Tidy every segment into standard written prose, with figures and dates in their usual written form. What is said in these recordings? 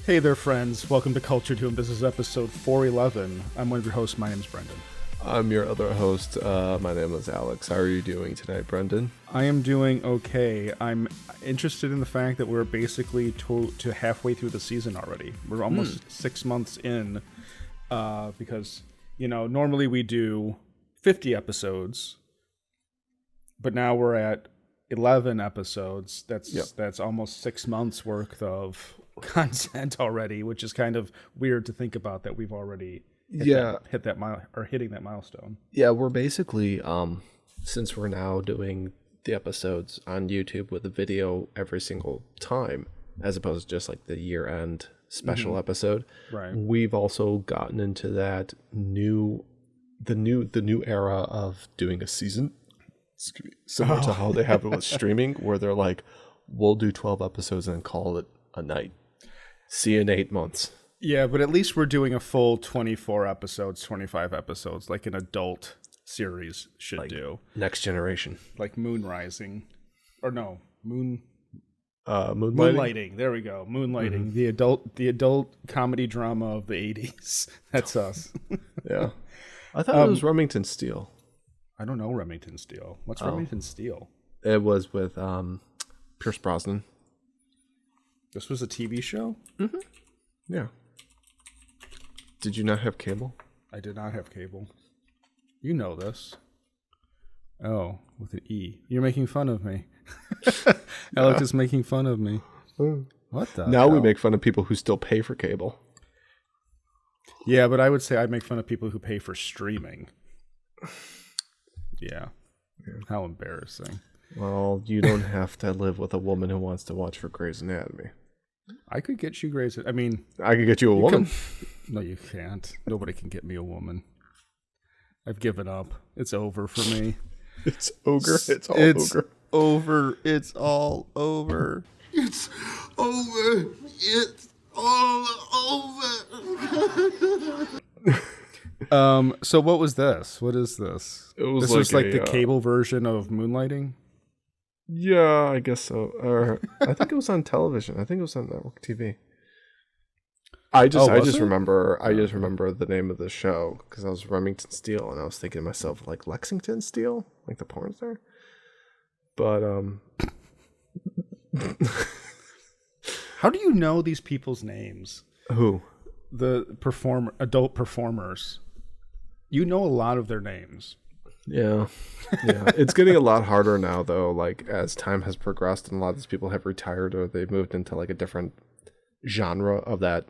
Hey there, friends. Welcome to Culture Doom. This is episode 411. I'm one of your hosts. My name is Brendan. I'm your other host. My name is Alex. How are you doing tonight, Brendan? I am doing okay. I'm interested in the fact that we're basically to halfway through the season already. We're almost 6 months in because, normally we do 50 episodes, but now we're at 11 episodes. That's almost 6 months worth of content already, which is kind of weird to think about that we've already hitting that milestone. Yeah, we're basically since we're now doing the episodes on YouTube with a video every single time, as opposed to just like the year-end special episode. Right. We've also gotten into that new era of doing a season, similar to how they have it with streaming, where they're like, we'll do 12 episodes and call it a night. See you in 8 months. Yeah, but at least we're doing a full 24 episodes, 25 episodes, like an adult series should do. Next Generation. Like Moon Rising. Or no, Moonlighting. Moonlighting. There we go. Moonlighting. The adult comedy drama of the 80s. That's us. Yeah. I thought it was Remington Steele. I don't know Remington Steele. What's Remington Steele? It was with Pierce Brosnan. This was a TV show? Mm-hmm. Yeah. Did you not have cable? I did not have cable. You know this. Oh, with an E. You're making fun of me. Alex is making fun of me. What the Now hell? we make fun of people who still pay for cable. Yeah, but I would say I make fun of people who pay for streaming. Yeah. How embarrassing. Well, you don't have to live with a woman who wants to watch for Grey's Anatomy. I could get you Grey's. I mean, I could get you a woman. No, you can't. Nobody can get me a woman. I've given up. It's over for me. It's ogre. It's all ogre. Over. It's all over. It's over. It's all over. So what was this? What is this? This was like the cable version of Moonlighting? Yeah, I guess so. Or I think it was on television. I think it was on network TV. I just remember the name of the show because I was Remington Steele and I was thinking to myself like Lexington Steele, like the porn star. But how do you know these people's names? Who? The adult performers. You know a lot of their names. Yeah. It's getting a lot harder now, though. Like as time has progressed, and a lot of these people have retired or they've moved into like a different genre of that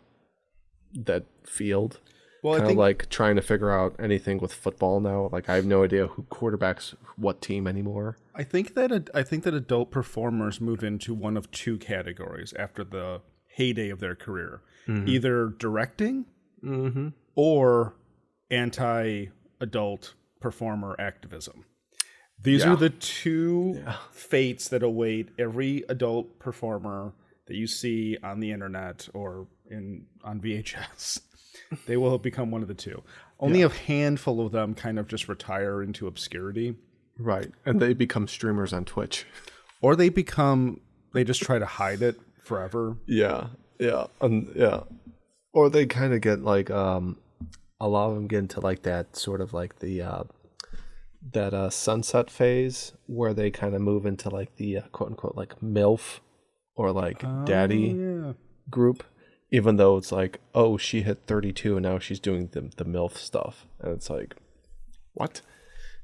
field. Well, I think like trying to figure out anything with football now. Like I have no idea who quarterbacks what team anymore. I think that adult performers move into one of two categories after the heyday of their career. Mm-hmm. Either directing or anti-adult performer activism. These are the two fates that await every adult performer that you see on the internet or on VHS. They will become one of the two. Only a handful of them kind of just retire into obscurity. Right. And they become streamers on Twitch. Or they just try to hide it forever. Yeah. Or they kind of get like a lot of them get into like that sort of like the that sunset phase where they kind of move into like the quote unquote like MILF or like daddy group, even though it's like, oh, she hit 32 and now she's doing the MILF stuff, and it's like, what?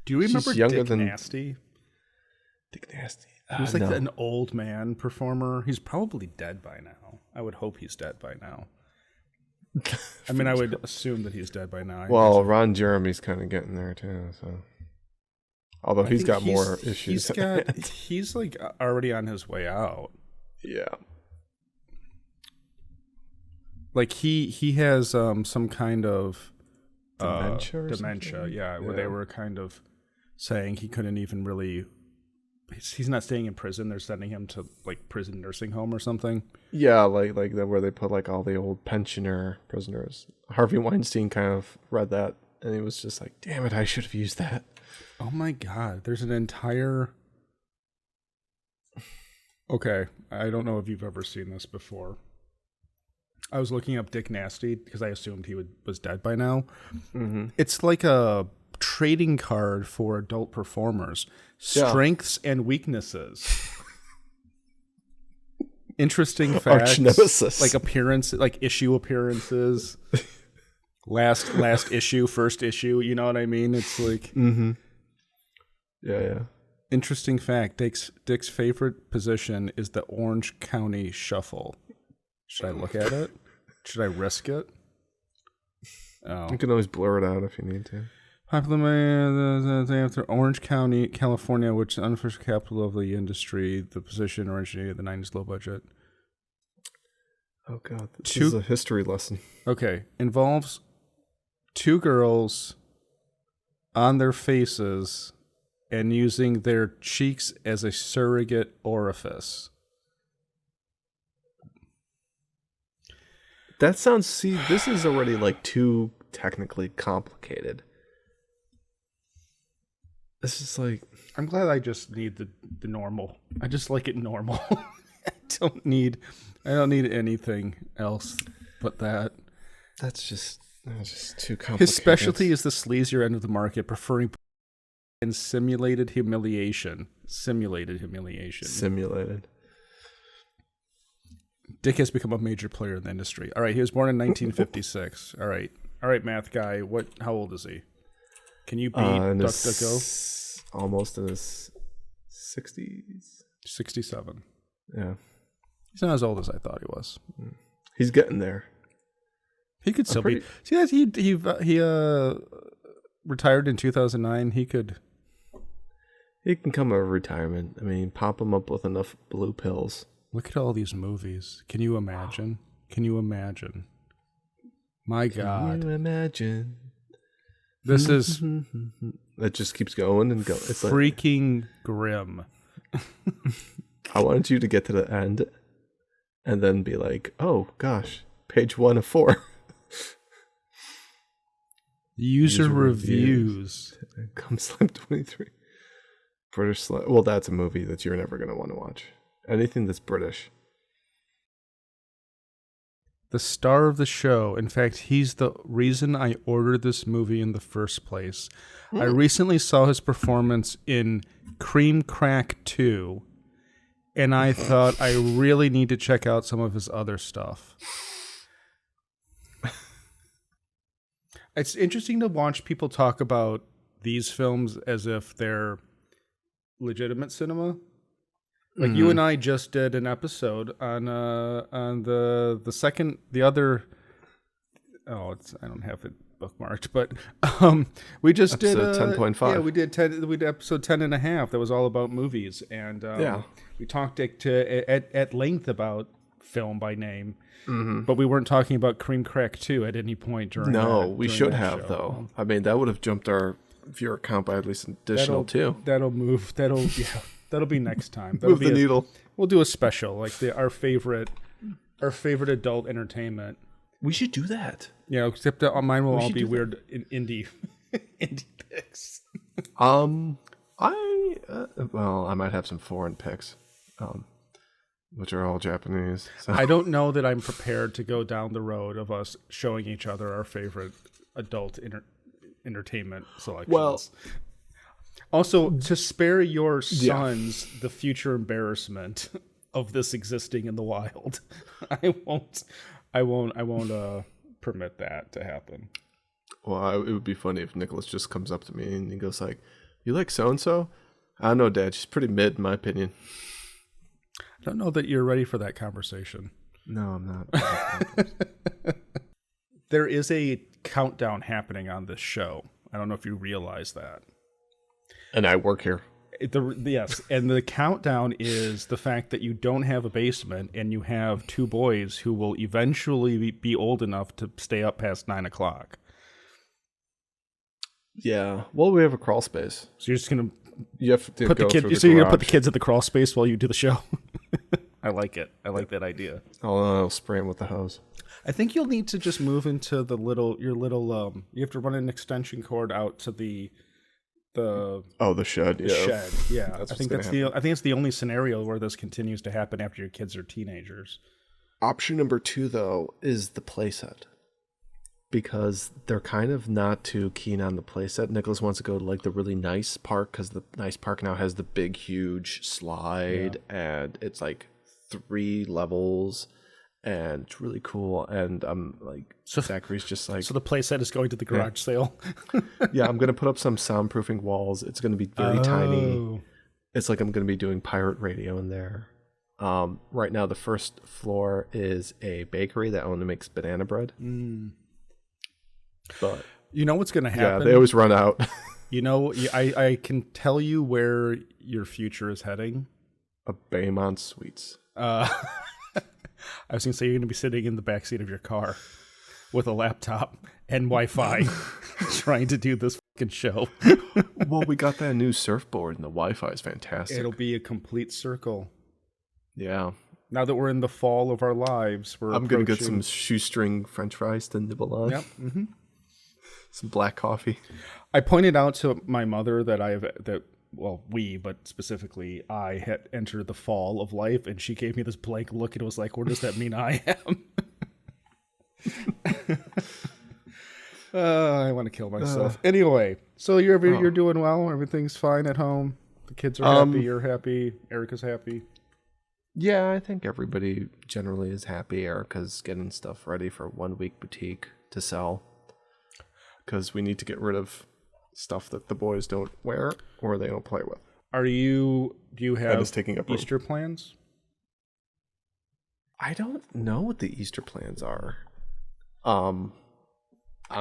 Do you remember She's younger Dick than Nasty? Dick Nasty. He was like an old man performer. He's probably dead by now. I would hope he's dead by now. I mean, I would assume that he's dead by now. Well, Ron Jeremy's kind of getting there too. So, although he's got more issues, he's like already on his way out. Yeah, like he has some kind of dementia. Yeah, where they were kind of saying he couldn't even really. He's not staying in prison. They're sending him to like prison nursing home or something. Yeah, like that where they put like all the old pensioner prisoners. Harvey Weinstein kind of read that and he was just like, "Damn it, I should have used that." Oh my God, there's an entire. Okay, I don't know if you've ever seen this before. I was looking up Dick Nasty because I assumed he was dead by now. Mm-hmm. It's like a trading card for adult performers. Strengths and weaknesses. Interesting facts. Arch nemesis. Like appearance, like issue appearances. last issue, first issue. You know what I mean? It's like... Mm-hmm. Yeah. Interesting fact, Dick's favorite position is the Orange County Shuffle. Should I look at it? Should I risk it? Oh. You can always blur it out if you need to. Popular after Orange County, California, which is the unofficial capital of the industry, the position originated in the 90s low budget. Oh, God. This is a history lesson. Okay. Involves 2 girls on their faces and using their cheeks as a surrogate orifice. That sounds... See, this is already, like, too technically complicated. This is like... I'm glad I just need the normal. I just like it normal. I don't need anything else but that. That's just too complicated. His specialty is the sleazier end of the market, preferring and simulated humiliation. Simulated. Dick has become a major player in the industry. All right, he was born in 1956. All right, math guy. How old is he? Can you beat DuckDuckGo? Almost in his 60s. 67. Yeah. He's not as old as I thought he was. He's getting there. He could still be. See, he retired in 2009. He can come out of retirement. I mean, pop him up with enough blue pills. Look at all these movies. Can you imagine? My God. Can you imagine? This is... It just keeps going and going. It's freaking grim. I wanted you to get to the end and then be like, oh, gosh, page 1 of 4. User reviews. Come Slam 23. British Slam. Well, that's a movie that you're never going to want to watch. Anything that's British. The star of the show. In fact, he's the reason I ordered this movie in the first place. I recently saw his performance in Cream Crack 2, and I thought I really need to check out some of his other stuff. It's interesting to watch people talk about these films as if they're legitimate cinema. Like you and I just did an episode on the other. Oh, I don't have it bookmarked, but we just did 10.5. Yeah, we did episode 10.5. That was all about movies, and we talked at length about Film by Name, but we weren't talking about Cream Crack 2 at any point during. No, we should have show. though. I mean, that would have jumped our viewer count by at least an additional 2. That'll move. That'll be next time. Move the needle. We'll do a special, like our favorite adult entertainment. We should do that. Yeah, except that mine will all be weird indie picks. I might have some foreign picks, which are all Japanese. So. I don't know that I'm prepared to go down the road of us showing each other our favorite adult entertainment selections. Well. Also, to spare your sons the future embarrassment of this existing in the wild, I won't permit that to happen. Well, it would be funny if Nicholas just comes up to me and he goes like, "You like so and so?" I don't know, Dad. She's pretty mid, in my opinion. I don't know that you're ready for that conversation. No, I'm not. There is a countdown happening on this show. I don't know if you realize that. And I work here. Yes, and the countdown is the fact that you don't have a basement and you have 2 boys who will eventually be old enough to stay up past 9 o'clock. Yeah. Well, we have a crawl space. So you're just going to put the kids. You're going to put the kids in the crawl space while you do the show? I like it. I like that idea. I'll spray them with the hose. I think you'll need to just move into your little you have to run an extension cord out to the shed. The shed. Yeah. I think it's the only scenario where this continues to happen after your kids are teenagers. Option number 2, though, is the playset. Because they're kind of not too keen on the playset. Nicholas wants to go to like the really nice park because the nice park now has the big, huge slide, and it's like 3 levels, and it's really cool. And I'm like, Zachary's just like, so the playset is going to the garage sale. yeah, I'm gonna put up some soundproofing walls. It's gonna be very tiny. It's like I'm gonna be doing pirate radio in there. Right now, the first floor is a bakery that only makes banana bread. But you know what's going to happen? Yeah, they always run out. You know, I can tell you where your future is heading. A Baymont Suites. I was going to say you're going to be sitting in the backseat of your car with a laptop and Wi-Fi trying to do this fucking show. Well, we got that new surfboard and the Wi-Fi is fantastic. It'll be a complete circle. Yeah. Now that we're in the fall of our lives, I'm going to get some shoestring French fries to nibble on. Yep. Mm-hmm. Some black coffee. I pointed out to my mother that but specifically I had entered the fall of life, and she gave me this blank look and was like, "What does that mean I am?" I want to kill myself. Anyway, so you're doing well. Everything's fine at home. The kids are happy. You're happy. Erica's happy. Yeah, I think everybody generally is happy. Erica's getting stuff ready for 1 week boutique to sell. Because we need to get rid of stuff that the boys don't wear or they don't play with. Do you have taking up Easter plans? I don't know what the Easter plans are. I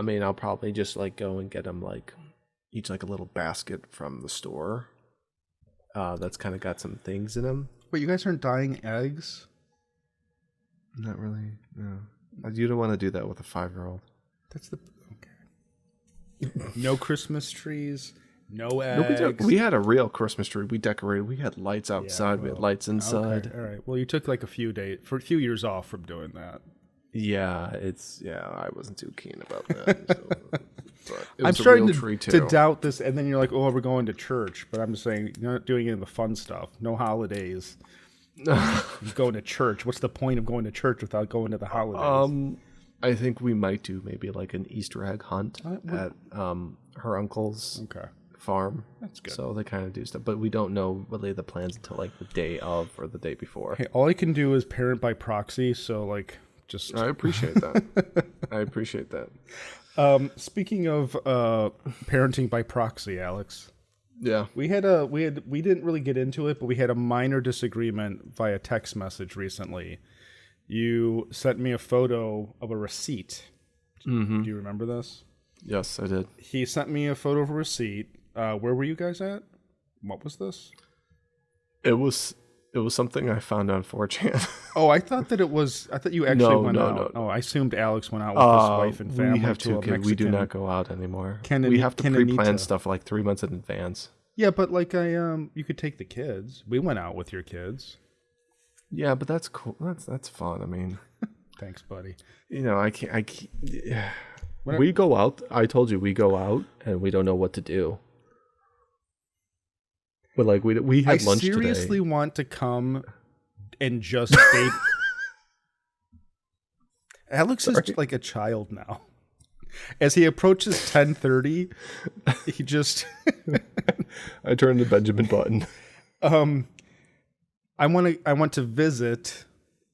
mean, I'll probably just like go and get them like each like a little basket from the store. That's kind of got some things in them. Wait, you guys aren't dyeing eggs? Not really. No. You don't want to do that with a 5-year-old. That's the... No Christmas trees, no eggs. No, we had a real Christmas tree. We decorated. We had lights outside. We had lights inside. Okay, all right. Well, you took like a few years off from doing that. Yeah, I wasn't too keen about that. So, I'm starting to doubt this, and then you're like, "Oh, we're going to church," but I'm just saying you're not doing any of the fun stuff. No holidays. You're going to church. What's the point of going to church without going to the holidays? I think we might do maybe like an Easter egg hunt at her uncle's farm. That's good. So they kind of do stuff, but we don't know really the plans until like the day of or the day before. Hey, all I can do is parent by proxy. So like, just I appreciate that. I appreciate that. Speaking of parenting by proxy, Alex. Yeah, we didn't really get into it, but we had a minor disagreement via text message recently. You sent me a photo of a receipt. Mm-hmm. Do you remember this? Yes, I did. He sent me a photo of a receipt. Where were you guys at? What was this? It was something I found on 4chan. Oh, I thought you actually went out. No. Oh, I assumed Alex went out with his wife and family. We have 2 kids. We do not go out anymore. We have to pre-plan stuff like 3 months in advance. Yeah, but like you could take the kids. We went out with your kids. Yeah, but that's cool. That's fun. I mean, thanks, buddy. You know, I can't. We go out. I told you we go out and we don't know what to do. But like we had lunch today. I seriously want to come and just date. Alex is like a child now. As he approaches 10:30, he just. I turned the Benjamin button. I want to visit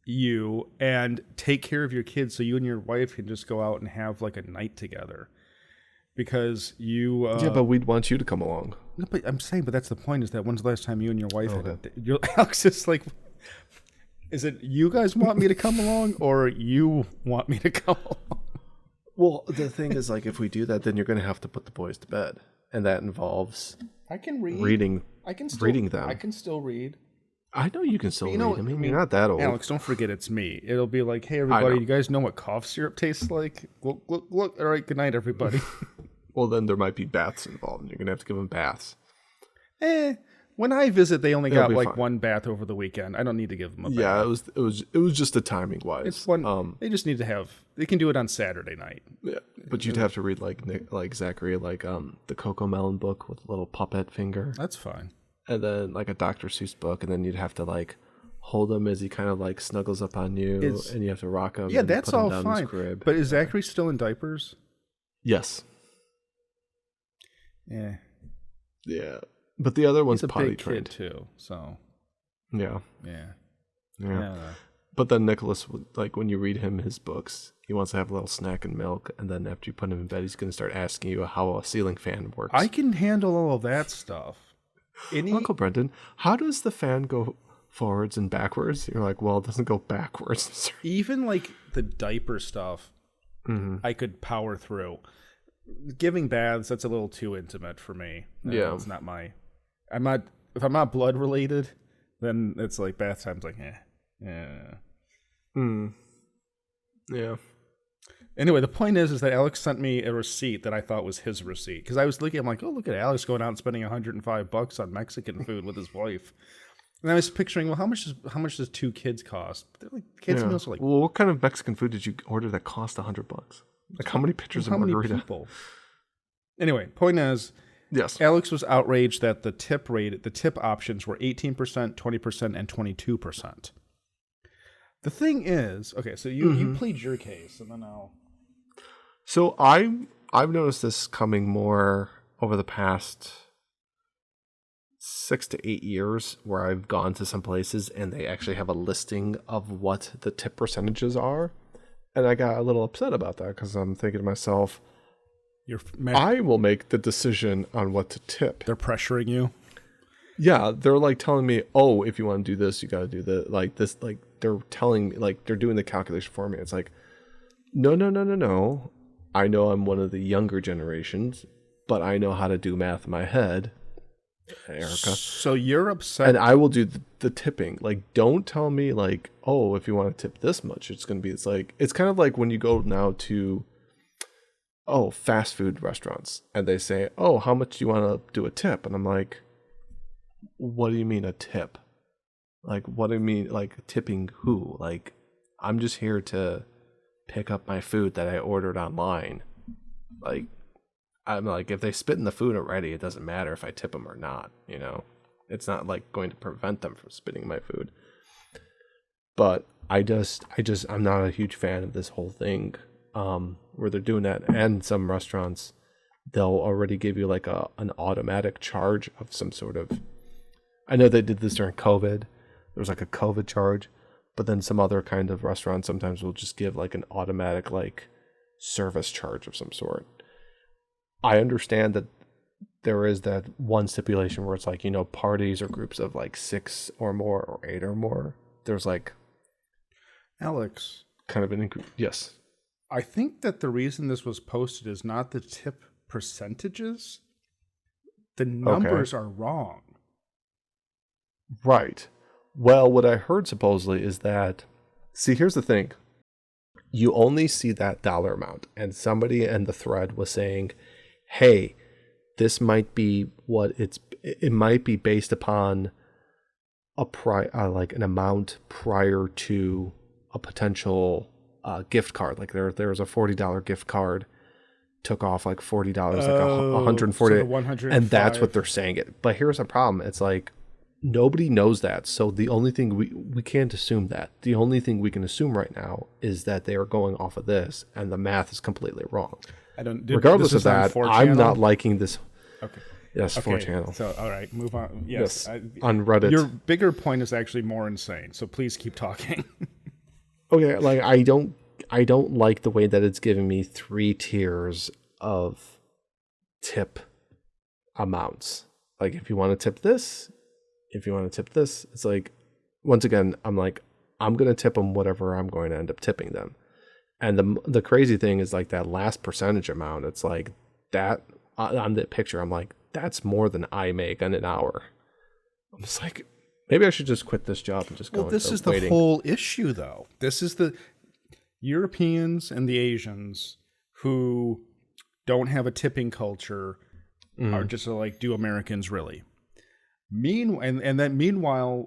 you and take care of your kids so you and your wife can just go out and have like a night together. Because you... yeah, but we'd want you to come along. No, but I'm saying, but that's the point, is that when's the last time you and your wife Alex is like... Is it you guys want me to come along or you want me to come along? Well, the thing is, like, if we do that, then you're going to have to put the boys to bed. And that involves... I can read. Reading them. I can still read. I know you can still read. I mean, you're not that old. Alex, don't forget it's me. It'll be like, hey, everybody, you guys know what cough syrup tastes like? Look. All right, good night, everybody. Well, then there might be baths involved, and you're going to have to give them baths. When I visit, they only got like one bath over the weekend. I don't need to give them a bath. Yeah, it was just a timing wise. It's one. They just need to have. They can do it on Saturday night. Yeah, but you'd have to read like Zachary, like the Coco Melon book with a little puppet finger. That's fine. And then like a Dr. Seuss book, and then you'd have to like hold him as he kind of like snuggles up on you, and you have to rock him. Yeah, and that's put him all down fine. His crib. But is Zachary still in diapers? Yes. Yeah. Yeah. But the other one's He's a potty big trained kid too, so yeah. Yeah. But then Nicholas, like when you read him his books, he wants to have a little snack and milk, and then after you put him in bed, he's going to start asking you how a ceiling fan works. I can handle all of that stuff. Uncle Brendan, how does the fan go forwards and backwards? You're like, well, it doesn't go backwards. Even like the diaper stuff, I could power through. Giving baths, that's a little too intimate for me. Yeah. It's not my... If I'm not blood related, then it's like bath time's like, yeah. Yeah. Anyway, the point is that Alex sent me a receipt that I thought was his receipt. Because I was looking, I'm like, oh, look at Alex going out and spending $105 on Mexican food with his wife. And I was picturing, well, how much does 2 kids cost? They're like, kids meals are like... Well, what kind of Mexican food did you order that cost $100? Like, how many pictures of margarita? Many people? Anyway, point is, yes, Alex was outraged that the tip options were 18%, 20%, and 22%. The thing is, okay, so you plead your case, and then I'll... So I've noticed this coming more over the past 6 to 8 years, where I've gone to some places and they actually have a listing of what the tip percentages are. And I got a little upset about that because I'm thinking to myself, I will make the decision on what to tip. They're pressuring you? Yeah, they're like telling me, oh, if you want to do this, you got to do that. Like this, like they're telling me, like they're doing the calculation for me. It's like, no. I know I'm one of the younger generations, but I know how to do math in my head, Erica. So you're upset. And I will do the tipping. Like, don't tell me like, oh, if you want to tip this much, it's going to be, it's kind of like when you go now to, fast food restaurants and they say, oh, how much do you want to do a tip? And I'm like, what do you mean a tip? Like, what do you mean, like, tipping who? Like, I'm just here to pick up my food that I ordered online. Like, I'm like, if they spit in the food already, it doesn't matter if I tip them or not, you know? It's not like going to prevent them from spitting my food. But I'm not a huge fan of this whole thing, where they're doing that. And some restaurants, they'll already give you like an automatic charge of some sort of, I know they did this during COVID. There was like a COVID charge, but then some other kind of restaurants sometimes will just give like an automatic like service charge of some sort. I understand that there is that one stipulation where it's like, you know, parties or groups of like 6 or more or 8 or more. There's like, Alex, kind of an yes. I think that the reason this was posted is not the tip percentages. The numbers are wrong. Right. Well, what I heard supposedly is that, see, here's the thing. You only see that dollar amount, and somebody in the thread was saying, hey, this might be it might be based upon like an amount prior to a potential gift card. Like there was a $40 gift card, took off like $40, like 140, so the 105. And that's what they're saying it. But here's a problem. It's like, nobody knows that. So the only thing we can't assume that. The only thing we can assume right now is that they are going off of this, and the math is completely wrong. Regardless of that, I'm not liking this. Okay. Yes, okay. 4channel. So, all right, move on. Yes. On Reddit. Your bigger point is actually more insane. So please keep talking. Okay, like I don't like the way that it's giving me 3 tiers of tip amounts. Like, if you want to tip this, it's like, once again, I'm like, I'm going to tip them whatever I'm going to end up tipping them. And the crazy thing is like that last percentage amount, it's like that on the picture, I'm like, that's more than I make in an hour. I'm just like, maybe I should just quit this job and just go. Well, this is the whole issue, though. This is the Europeans and the Asians who don't have a tipping culture are just like, do Americans really? Meanwhile,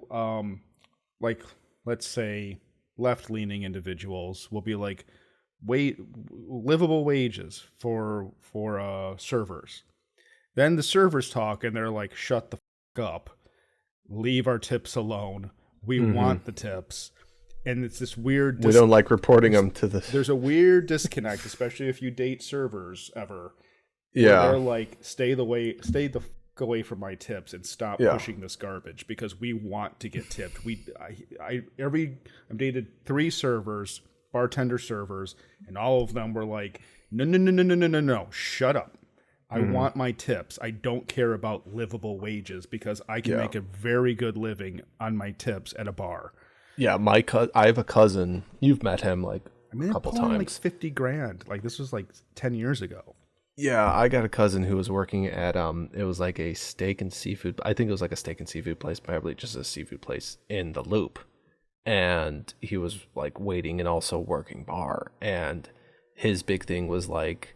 like, let's say left-leaning individuals will be like, livable wages for servers. Then the servers talk and they're like, shut the fuck up, leave our tips alone, We want the tips. And it's this weird... we don't like reporting them to the... There's a weird disconnect, especially if you date servers ever. Yeah. They're like, stay the fuck away from my tips and stop pushing this garbage because we want to get tipped. I've dated 3 servers, bartender servers, and all of them were like, no, shut up. I want my tips. I don't care about livable wages because I can make a very good living on my tips at a bar. Yeah, I have a cousin. You've met him like a couple times. Like $50,000. Like this was like 10 years ago. Yeah, I got a cousin who was working at it was like a steak and seafood. I think it was like a steak and seafood place, probably just a seafood place in the Loop. And he was like waiting and also working bar. And his big thing was like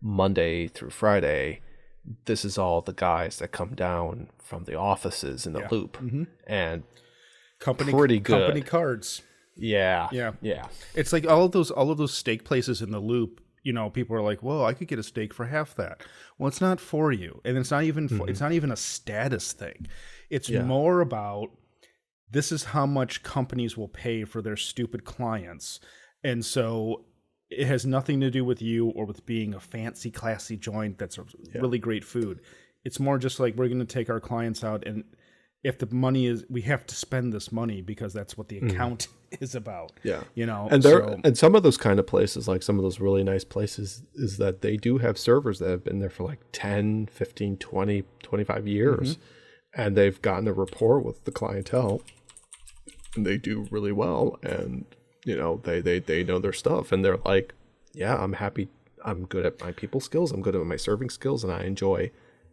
Monday through Friday, this is all the guys that come down from the offices in the Loop. And pretty good. Company cards. Yeah. It's like all of those steak places in the Loop. You know, people are like, "Well, I could get a steak for half that." Well, it's not for you, and it's not even it's not even a status thing. It's more about this is how much companies will pay for their stupid clients, and so it has nothing to do with you or with being a fancy, classy joint that's a really great food. It's more just like we're going to take our clients out, and if the money is, we have to spend this money because that's what the account is about. Yeah. You know, and some of those kind of places, like some of those really nice places, is that they do have servers that have been there for like 10, 15, 20, 25 years. And they've gotten a rapport with the clientele and they do really well. And, you know, they know their stuff and they're like, yeah, I'm happy. I'm good at my people skills. I'm good at my serving skills and I enjoy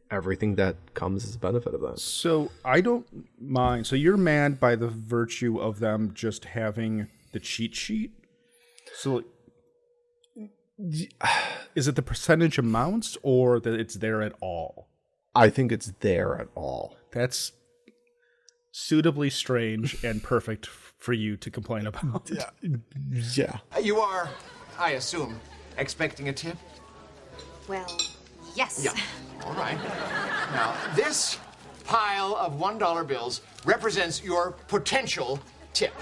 everything that comes as a benefit of that. So I don't mind. So you're mad by the virtue of them just having the cheat sheet? So is it the percentage amounts or that it's there at all? I think it's there at all. That's suitably strange and perfect for you to complain about. Yeah. You are, I assume, expecting a tip? Well, yes. Yeah. All right. Now, this pile of $1 bills represents your potential tip.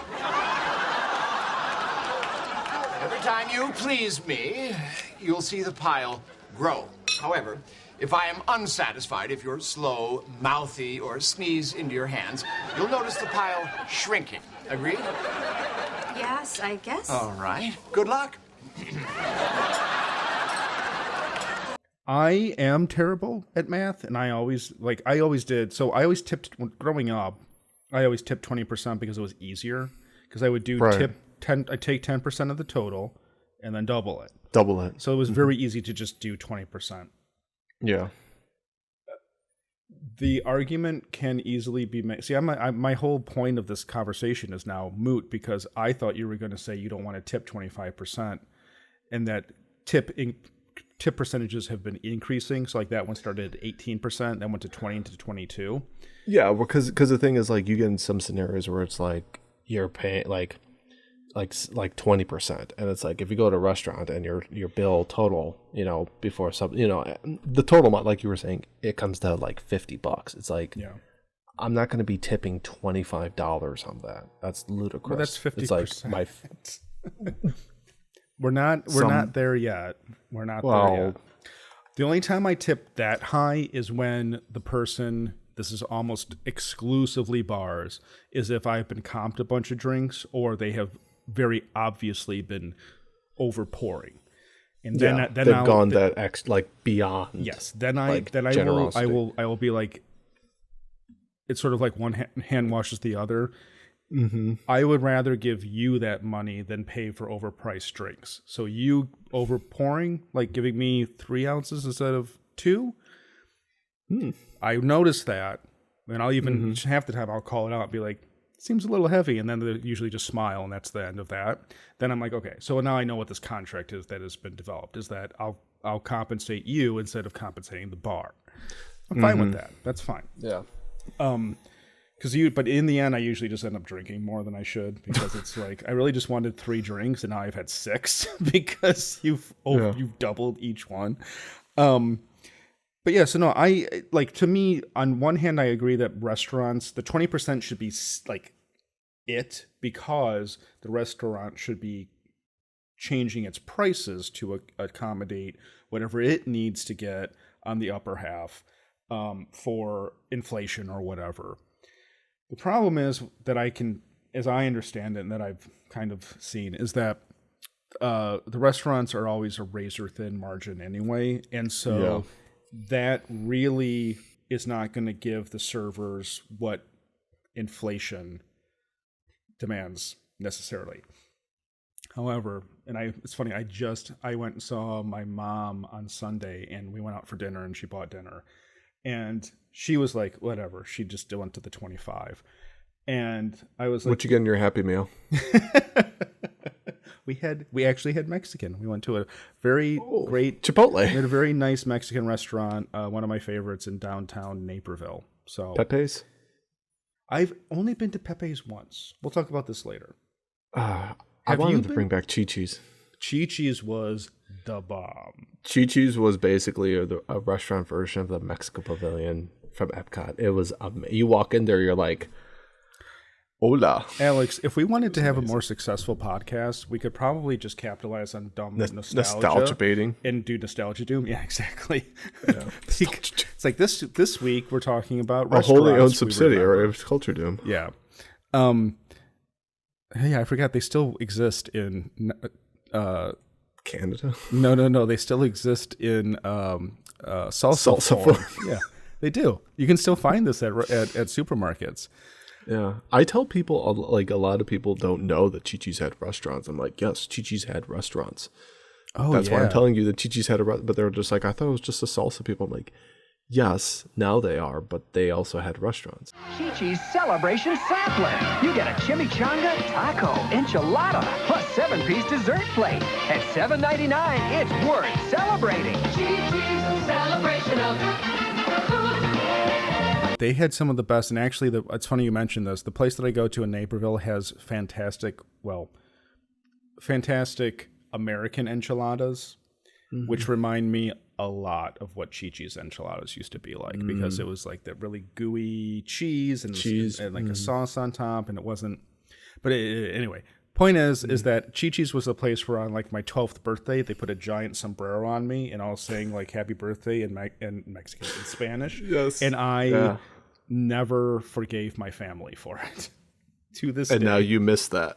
Every time you please me, you'll see the pile grow. However, if I am unsatisfied, if you're slow, mouthy, or sneeze into your hands, you'll notice the pile shrinking. Agreed? Yes, I guess. All right. Good luck. I am terrible at math, and I always did. So I always tipped, growing up, I always tipped 20% because it was easier. Because I would do tip 10, I take 10% of the total and then double it. So it was very easy to just do 20%. Yeah. The argument can easily be made. See, my whole point of this conversation is now moot because I thought you were going to say you don't want to tip 25% and that tip percentages have been increasing. So like that one started at 18%, then went to 20 to 22. Yeah, because the thing is like you get in some scenarios where it's like you're paying like 20%, and it's like if you go to a restaurant and your bill total, you know, before the total amount, like you were saying, it comes to like $50. It's like I'm not going to be tipping $25 on that. That's ludicrous. Well, that's 50%. It's like We're not there yet. We're not there yet. The only time I tip that high is when the person, this is almost exclusively bars, is if I've been comped a bunch of drinks or they have very obviously been over pouring. And then they've gone beyond. Yes. Then I will be like, it's sort of like one hand washes the other. I would rather give you that money than pay for overpriced drinks. So you over pouring, like giving me 3 ounces instead of 2. I noticed that, and I'll even half the time I'll call it out and be like, seems a little heavy, and then they usually just smile, and that's the end of that. Then I'm like, okay, so now I know what this contract is that has been developed, is that I'll compensate you instead of compensating the bar. I'm fine with that. That's fine. Yeah. But in the end, I usually just end up drinking more than I should because it's like I really just wanted 3 drinks and now I've had 6 because you've doubled each one. But yeah, so no, to me, on one hand, I agree that restaurants, the 20% should be like it because the restaurant should be changing its prices to accommodate whatever it needs to get on the upper half for inflation or whatever. The problem is that as I understand it and that I've kind of seen, is that the restaurants are always a razor thin margin anyway. And so that really is not going to give the servers what inflation demands necessarily. However, it's funny, I went and saw my mom on Sunday and we went out for dinner and she bought dinner and she was like, whatever, she just went to the 25. And I was like, what you get in your Happy Meal? we actually had Mexican. We went to a very great Chipotle. We had a very nice Mexican restaurant, one of my favorites in downtown Naperville. So Pepe's? I've only been to Pepe's once. We'll talk about this later. I wanted to bring back Chi-Chi's. Chi-Chi's was the bomb. Chi-Chi's was basically a restaurant version of the Mexico Pavilion from Epcot. It was you walk in there, you're like, hola. Alex, if we wanted to have a more successful podcast, we could probably just capitalize on dumb nostalgia baiting and do nostalgia doom. Yeah, exactly. Yeah. It's like this week we're talking about a wholly owned subsidiary of Culture Doom. Yeah. Hey, I forgot they still exist in Canada. No, they still exist in salsa form. Yeah, they do. You can still find this at supermarkets. Yeah, I tell people like a lot of people don't know that Chi-Chi's had restaurants. I'm like, yes, Chi-Chi's had restaurants. Oh, that's why I'm telling you that Chi-Chi's had but they're just like, I thought it was just a salsa people. I'm like, yes, now they are, but they also had restaurants. Chi-Chi's Celebration Sampler. You get a chimichanga, taco, enchilada, plus 7-piece dessert plate. At $7.99, it's worth celebrating. Chi-Chi's Celebration of Food. They had some of the best, and actually, it's funny you mentioned this. The place that I go to in Naperville has fantastic American enchiladas, which remind me a lot of what Chi-Chi's enchiladas used to be like, because it was like that really gooey cheese and like a sauce on top, and it wasn't. But anyway, point is that Chi-Chi's was a place where on like my 12th birthday they put a giant sombrero on me and all saying like "Happy Birthday" in Mexican and Spanish. Yes, and I never forgave my family for it. To this day. And now you miss that.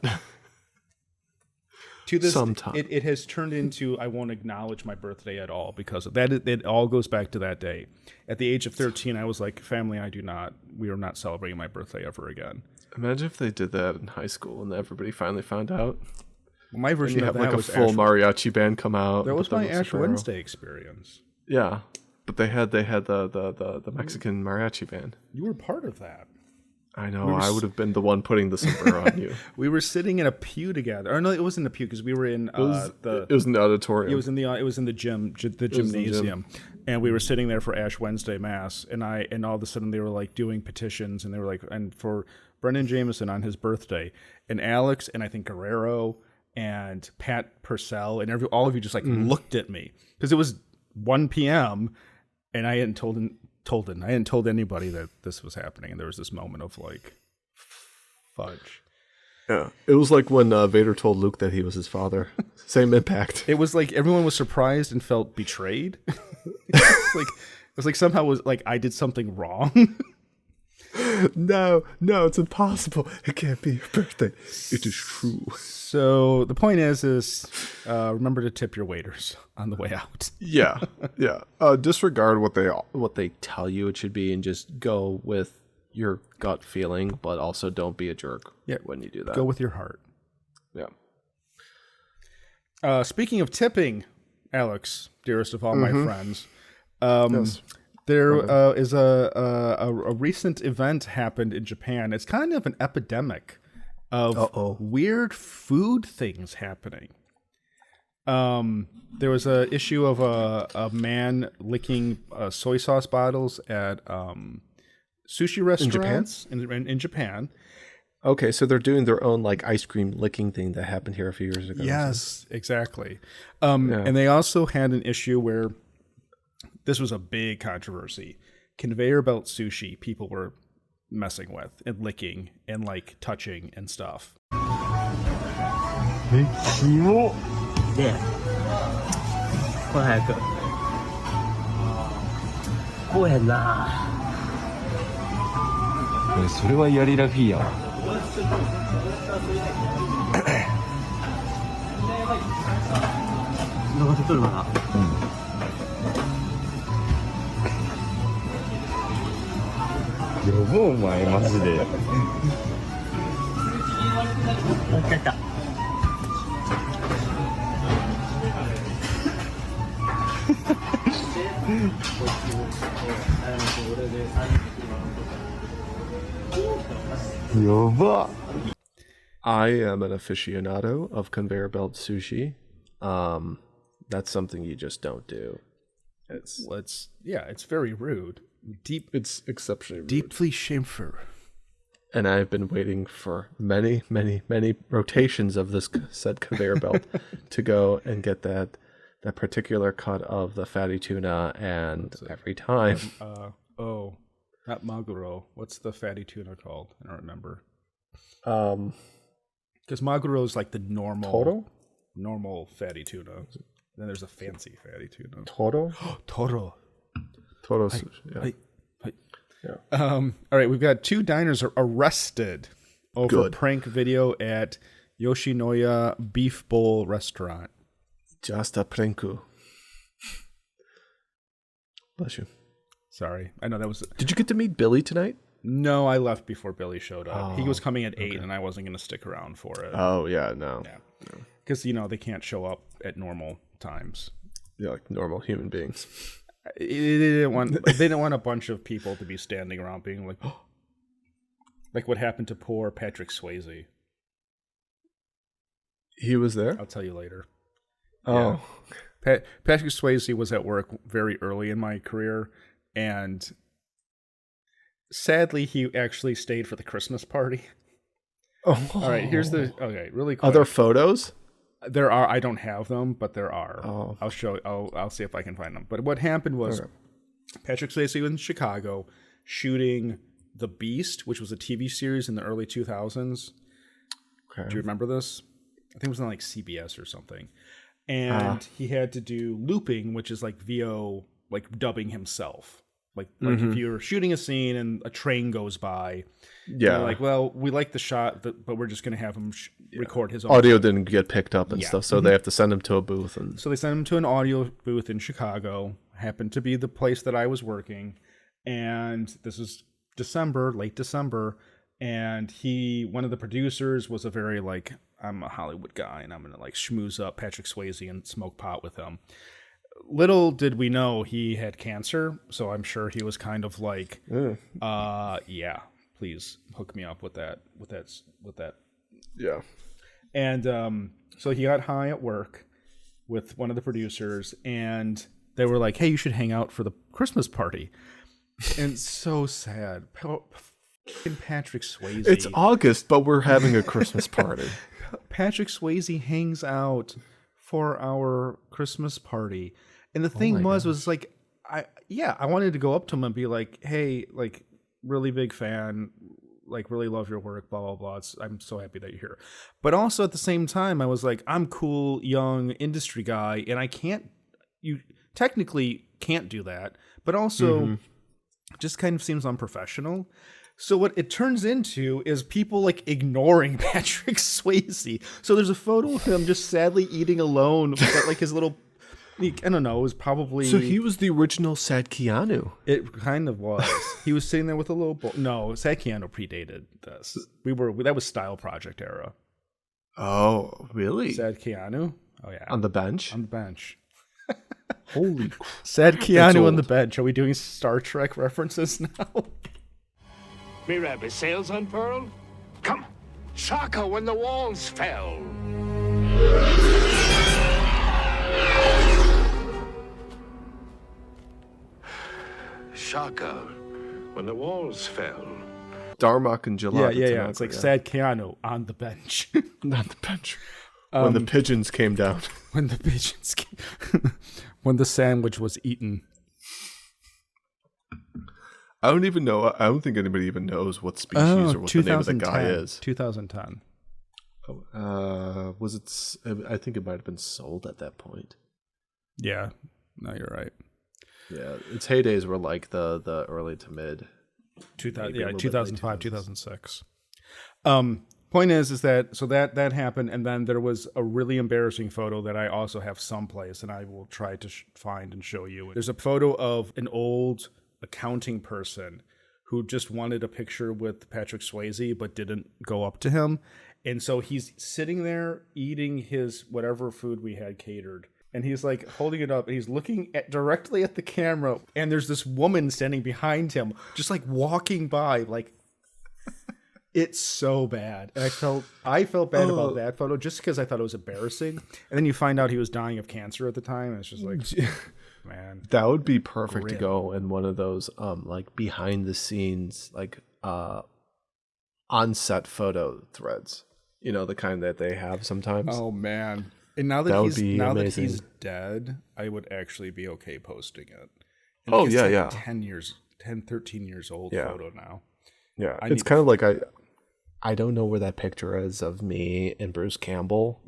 To this, it has turned into I won't acknowledge my birthday at all because of that. It all goes back to that day. At the age of 13, I was like, family, we are not celebrating my birthday ever again. Imagine if they did that in high school and everybody finally found out. Well, my version of that was a full mariachi band come out. That was my Ash Wednesday experience. Yeah, but they had the Mexican mariachi band. You were part of that. I know. I would have been the one putting the sombrero on you. We were sitting in a pew together. Or no, it wasn't a pew because we were in it was in the auditorium. It was in the gymnasium, and we were sitting there for Ash Wednesday Mass. And all of a sudden they were like doing petitions, and they were like, and for Brendan Jameson on his birthday, and Alex, and I think Guerrero and Pat Purcell, and all of you just like looked at me because it was 1 p.m. and I hadn't told anybody that this was happening, and there was this moment of like fudge. Yeah, it was like when Vader told Luke that he was his father. Same impact. It was like everyone was surprised and felt betrayed. It was like somehow was like I did something wrong. No, it's impossible. It can't be your birthday. It is true. So the point is remember to tip your waiters on the way out. Yeah. Disregard what they tell you it should be, and just go with your gut feeling, but also don't be a jerk when you do that. Go with your heart. Yeah. Speaking of tipping, Alex, dearest of all my friends, yes. There is a recent event happened in Japan. It's kind of an epidemic of weird food things happening. There was a issue of a man licking soy sauce bottles at sushi restaurants in Japan. Okay, so they're doing their own like ice cream licking thing that happened here a few years ago. Yes, exactly. And they also had an issue where this was a big controversy. Conveyor belt sushi, people were messing with and licking and like touching and stuff. でこれ早くこうやんなそれはやりラフィーやわ動画撮っとるかな呼ぼうお前マジで来た来たやば I am an aficionado of conveyor belt sushi. That's something you just don't do. It's very rude. It's exceptionally rude. Deeply shameful. And I've been waiting for many, many, many rotations of this said conveyor belt to go and get that particular cut of the fatty tuna, and every time. Not maguro. What's the fatty tuna called? I don't remember. Because maguro is like the normal fatty tuna. Then there's a fancy fatty tuna. Toro? Toro. Toro sushi. Yeah. Yeah. All right, we've got 2 diners are arrested over a prank video at Yoshinoya Beef Bowl restaurant. Just a pranku. Bless you. Sorry. I know that was... Did you get to meet Billy tonight? No, I left before Billy showed up. He was coming at 8, and I wasn't going to stick around for it. Oh, yeah, no. Because, they can't show up at normal times. Yeah, like normal human beings. They didn't want a bunch of people to be standing around being like, oh, like what happened to poor Patrick Swayze. He was there? I'll tell you later. Oh. Yeah. Patrick Swayze was at work very early in my career, and sadly, he actually stayed for the Christmas party. Oh. All right, really quick. Are there photos? There are. I don't have them, but there are. Oh. I'll see if I can find them. But what happened was Patrick Swayze was in Chicago shooting The Beast, which was a TV series in the early 2000s. Okay. Do you remember this? I think it was on like CBS or something. And he had to do looping, which is like VO, like dubbing himself. Like if you're shooting a scene and a train goes by, you're like, well, we like the shot, but we're just going to have him record his own audio shot. Didn't get picked up and stuff, so they have to send him to a booth. And so they sent him to an audio booth in Chicago. Happened to be the place that I was working, and this is late December, and one of the producers was a very like, I'm a Hollywood guy, and I'm going to like schmooze up Patrick Swayze and smoke pot with him. Little did we know he had cancer, so I'm sure he was kind of like, yeah, please hook me up with that. Yeah. And so he got high at work with one of the producers, and they were like, hey, you should hang out for the Christmas party. And so sad. Patrick Swayze. It's August, but we're having a Christmas party. Patrick Swayze hangs out for our Christmas party. And the thing was like, I wanted to go up to him and be like, hey, like, really big fan, like, really love your work, blah, blah, blah. I'm so happy that you're here. But also at the same time, I was like, I'm cool, young industry guy, and you technically can't do that, but also just kind of seems unprofessional. So what it turns into is people like ignoring Patrick Swayze. So there's a photo of him just sadly eating alone with like his little, I don't know, it was probably... So he was the original Sad Keanu. It kind of was. He was sitting there with a little bowl. No, Sad Keanu predated this. That was Style Project era. Oh, really? Sad Keanu? Oh, yeah. On the bench? On the bench. Holy crap. Sad Keanu on the bench. Are we doing Star Trek references now? Me rabbit sails unfurled? Come, Shaka when the walls fell. Shaka when the walls fell. Darmok and Jalad. Yeah. It's like Sad Keanu on the bench. On the bench. When the pigeons came down. When the sandwich was eaten. I don't even know. I don't think anybody even knows what species or what the name of the guy is. 2010. Was it? I think it might have been sold at that point. Yeah. No, you're right. Yeah, its heydays were like the early to mid. 2005, 2006. Point is that so that happened, and then there was a really embarrassing photo that I also have someplace, and I will try to find and show you. There's a photo of an old accounting person who just wanted a picture with Patrick Swayze but didn't go up to him, and so he's sitting there eating his whatever food we had catered, and he's like holding it up, and he's looking directly at the camera, and there's this woman standing behind him, just like walking by, like. It's so bad. And I felt bad about that photo just because I thought it was embarrassing. And then you find out he was dying of cancer at the time. And it's just like, man. That would be perfect to go in one of those like behind the scenes, like on set photo threads. You know, the kind that they have sometimes. Oh man. And now that he's dead, I would actually be okay posting it. And it's 10, 13 years old photo now. Yeah. It's kind of like I don't know where that picture is of me and Bruce Campbell.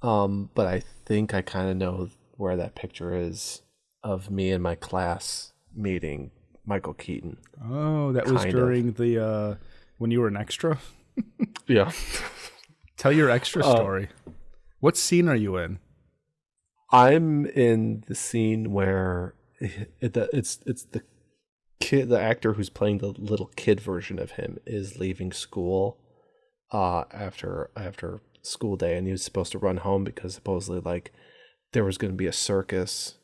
But I think I kind of know where that picture is of me and my class meeting Michael Keaton. Oh, that was during the when you were an extra? Yeah. Tell your extra story. What scene are you in? I'm in the scene where it's the kid, the actor who's playing the little kid version of him, is leaving school after school day, and he was supposed to run home because supposedly like there was going to be a circus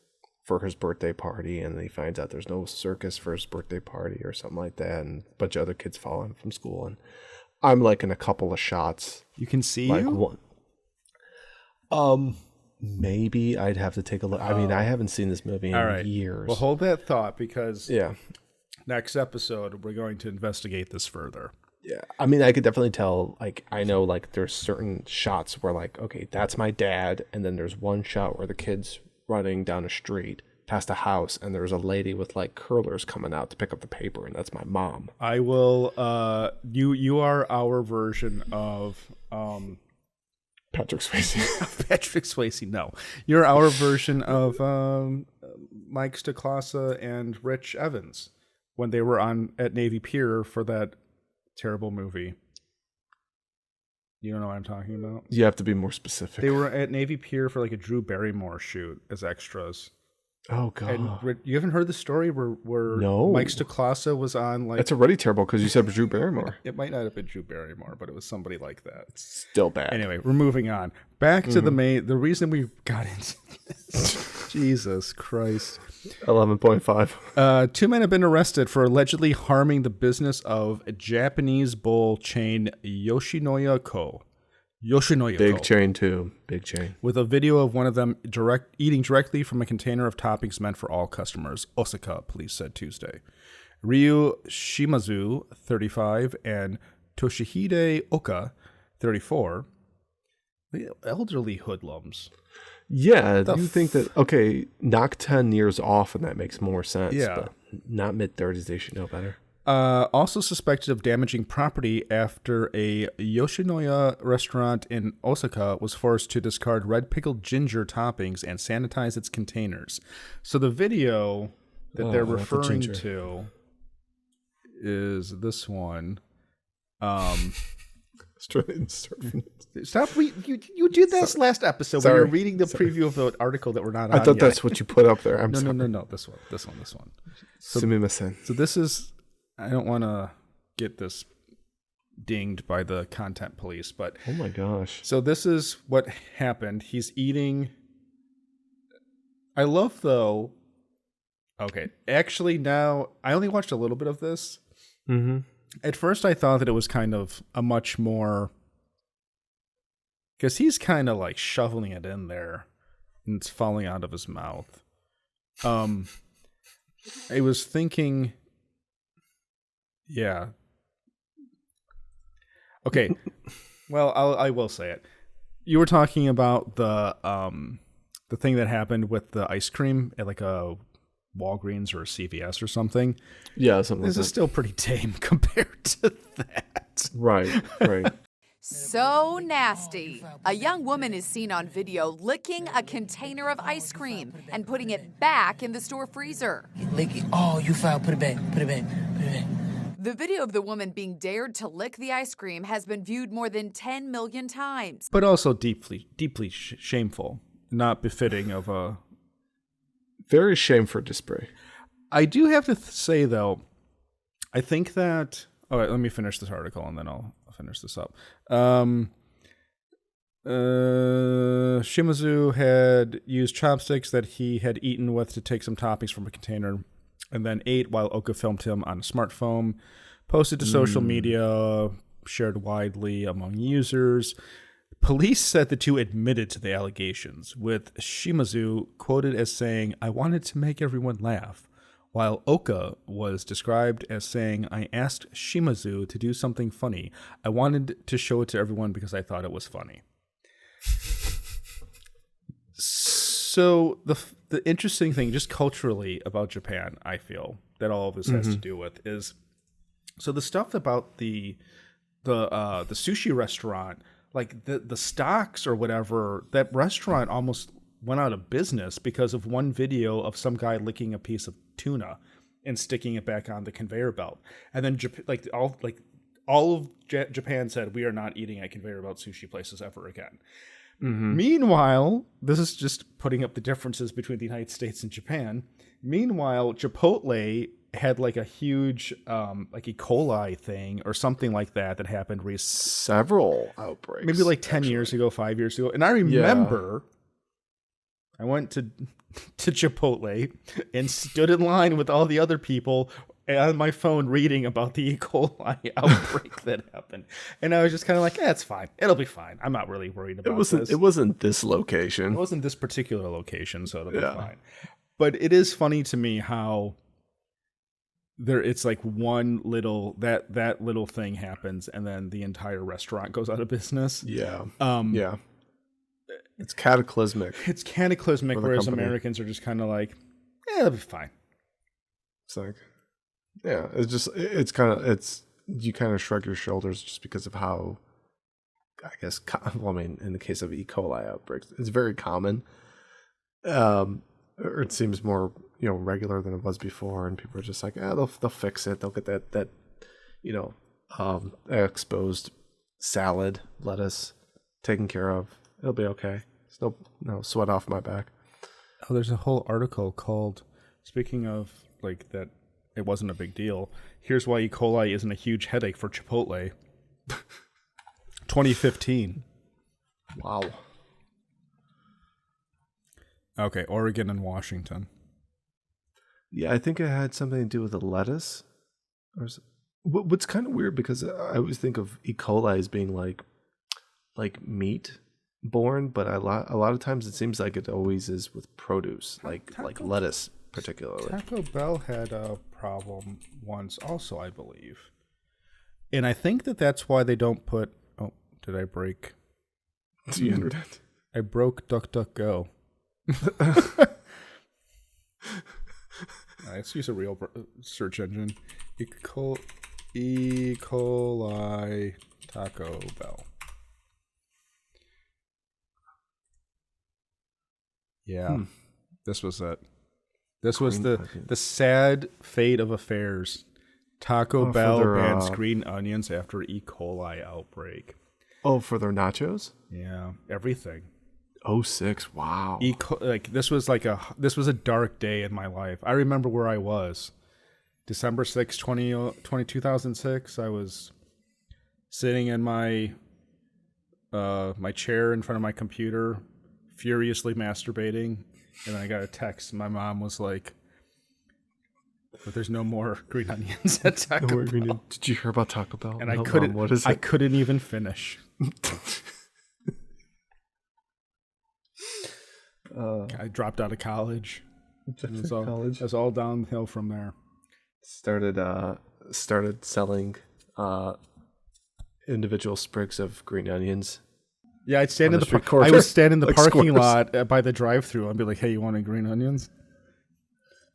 for his birthday party, and then he finds out there's no circus for his birthday party or something like that, and a bunch of other kids follow him from school, and I'm like in a couple of shots. You can see like you? Maybe I'd have to take a look. I mean, I haven't seen this movie in years. Well, hold that thought, because next episode we're going to investigate this further. Yeah, I mean, I could definitely tell. Like, I know, like, there's certain shots where, like, okay, that's my dad, and then there's one shot where the kid's running down a street past a house, and there's a lady with like curlers coming out to pick up the paper, and that's my mom. I will. You are our version of Patrick Swayze. Patrick Swayze. No, you're our version of Mike Stacklasa and Rich Evans when they were on at Navy Pier for that terrible movie. You don't know what I'm talking about? You have to be more specific. They were at Navy Pier for like a Drew Barrymore shoot as extras. Oh god! And you haven't heard the story where no. Mike Stacklasa was on like. It's already terrible because you said Drew Barrymore. It might not have been Drew Barrymore, but it was somebody like that. It's still bad. Anyway, we're moving on. Back to the reason we got into this. Jesus Christ. 11.5. 2 men have been arrested for allegedly harming the business of a Japanese bowl chain Yoshinoya Co. Big chain too. Big chain. With a video of one of them eating directly from a container of toppings meant for all customers. Osaka police said Tuesday. Ryu Shimazu, 35, and Toshihide Oka, 34, the elderly hoodlums. Yeah, you think that, okay, knock 10 years off and that makes more sense. Yeah. But not mid-30s, they should know better. Also suspected of damaging property after a Yoshinoya restaurant in Osaka was forced to discard red pickled ginger toppings and sanitize its containers. So the video that they're referring to is this one. Stop! You did this last episode when you were reading the preview of the article that we're not on. I thought that's what you put up there. No. This one. So this is. I don't want to get this dinged by the content police, but oh my gosh! So this is what happened. He's eating. I love though. Okay, actually, now I only watched a little bit of this. Mm-hmm. At first, I thought that it was kind of a much more. Because he's kind of like shoveling it in there and it's falling out of his mouth. I was thinking, yeah. Okay. Well, I will say it. You were talking about the thing that happened with the ice cream at like a Walgreens or a CVS or something. Yeah, something This like is that. still pretty tame compared to that. Right. So nasty. A young woman is seen on video licking a container of ice cream and putting it back in the store freezer. Lick it. Oh, you foul. Put it back. Put it back. Put it back. The video of the woman being dared to lick the ice cream has been viewed more than 10 million times. But also deeply shameful, not befitting of a... Very shameful display. I do have to say, though, I think that... All right, let me finish this article, and then I'll finish this up. Shimazu had used chopsticks that he had eaten with to take some toppings from a container, and then ate while Oka filmed him on a smartphone, posted to social media, shared widely among users. Police said the two admitted to the allegations, with Shimazu quoted as saying, "I wanted to make everyone laugh," while Oka was described as saying, "I asked Shimazu to do something funny. I wanted to show it to everyone because I thought it was funny." So the interesting thing, just culturally about Japan, I feel that all of this has to do with is, so the stuff about the sushi restaurant, like the stocks or whatever, that restaurant almost went out of business because of one video of some guy licking a piece of tuna and sticking it back on the conveyor belt, and then all of Japan said, we are not eating at conveyor belt sushi places ever again. Meanwhile, this is just putting up the differences between the United States and Japan. Meanwhile, Chipotle had like a huge like E. coli thing or something like that happened recently. Several outbreaks. Maybe like 10 years ago, 5 years ago. And I remember I went to Chipotle and stood in line with all the other people on my phone reading about the E. coli outbreak that happened. And I was just kind of like, it's fine. It'll be fine. I'm not really worried about this. It wasn't this location. It wasn't this particular location, so it'll be fine. But it is funny to me how it's like one little that little thing happens and then the entire restaurant goes out of business. Yeah. It's cataclysmic. It's cataclysmic, whereas company. Americans are just kind of like, it'll be fine. It's like, you kind of shrug your shoulders just because of how, I guess, in the case of E. coli outbreaks, it's very common. Or it seems more, regular than it was before, and people are just like, they'll fix it. They'll get that exposed salad, lettuce taken care of. It'll be okay. There's no sweat off my back. Oh, there's a whole article called, speaking of like that, it wasn't a big deal. Here's why E. coli isn't a huge headache for Chipotle. 2015. Wow. Okay, Oregon and Washington. Yeah, I think it had something to do with the lettuce. What's kind of weird, because I always think of E. coli as being like meat born, but a lot of times it seems like it always is with produce, like lettuce particularly. Taco Bell had a problem once also, I believe. And I think that's why they don't put... Oh, did I break... The internet? I broke DuckDuckGo. Let's use a real search engine. E. coli Taco Bell. Yeah, this was it. This was the sad fate of affairs. Taco Bell bans green onions after E. coli outbreak. Oh, for their nachos? Yeah, everything. 06, wow. This was a dark day in my life. I remember where I was. December 6, 2006, I was sitting in my chair in front of my computer, furiously masturbating, and I got a text. My mom was like, "But there's no more green onions at Taco Bell." Did you hear about Taco Bell? And I couldn't. Mom, what is it? I couldn't even finish. I dropped out of college. It was all downhill from there. Started selling individual sprigs of green onions. Yeah, I'd stand in the I would stand in the parking lot by the drive-thru and be like, "Hey, you want any green onions?"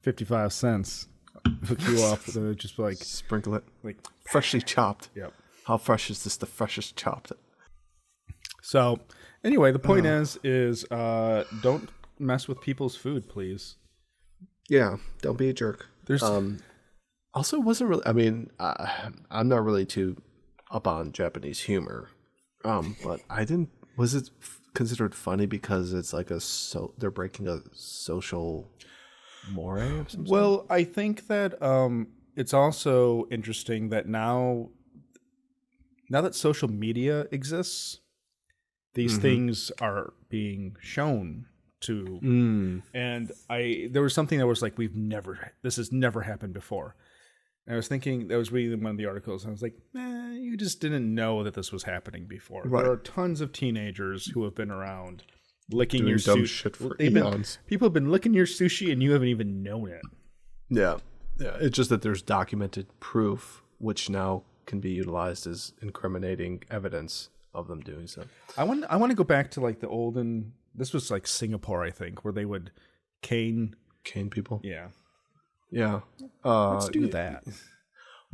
55 cents. Hook you up. Just like sprinkle it. Like freshly chopped. Yep. How fresh is this? The freshest chopped. So anyway, the point is don't mess with people's food, please. Yeah, don't be a jerk. There's also wasn't really. I mean, I'm not really too up on Japanese humor, but I didn't. Was it considered funny because it's like they're breaking a social more of some sort? Well, I think that it's also interesting that now that social media exists, these things are being shown to, and there was something that was like, this has never happened before. And I was thinking, I was reading one of the articles, and I was like, you just didn't know that this was happening before. Right. There are tons of teenagers who have been around licking doing your dumb sushi. shit for eons. People have been licking your sushi, and you haven't even known it. Yeah. It's just that there's documented proof, which now can be utilized as incriminating evidence of them doing so. I want to go back to like the olden. This was like Singapore, I think, where they would cane people. Yeah. Yeah. Let's do that.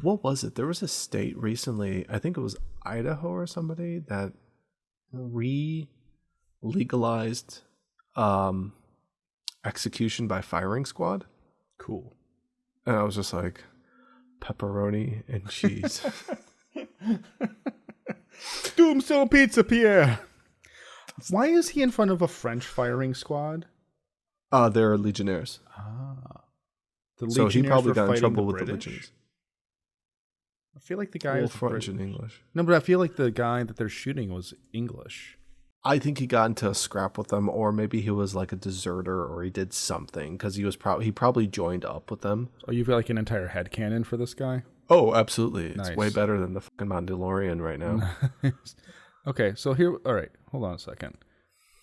What was it? There was a state recently, I think it was Idaho or somebody, that legalized execution by firing squad. Cool. And I was just like, pepperoni and cheese. Tombstone pizza, Pierre. Why is he in front of a French firing squad? They're legionnaires. So he probably got in trouble with the Legionnaires. I feel like the guy was French and English. No, but I feel like the guy that they're shooting was English. I think he got into a scrap with them, or maybe he was like a deserter, or he did something because he probably joined up with them. Oh, you feel like an entire headcanon for this guy? Oh, absolutely! Nice. It's way better than the fucking Mandalorian right now. Okay, so here, all right, hold on a second.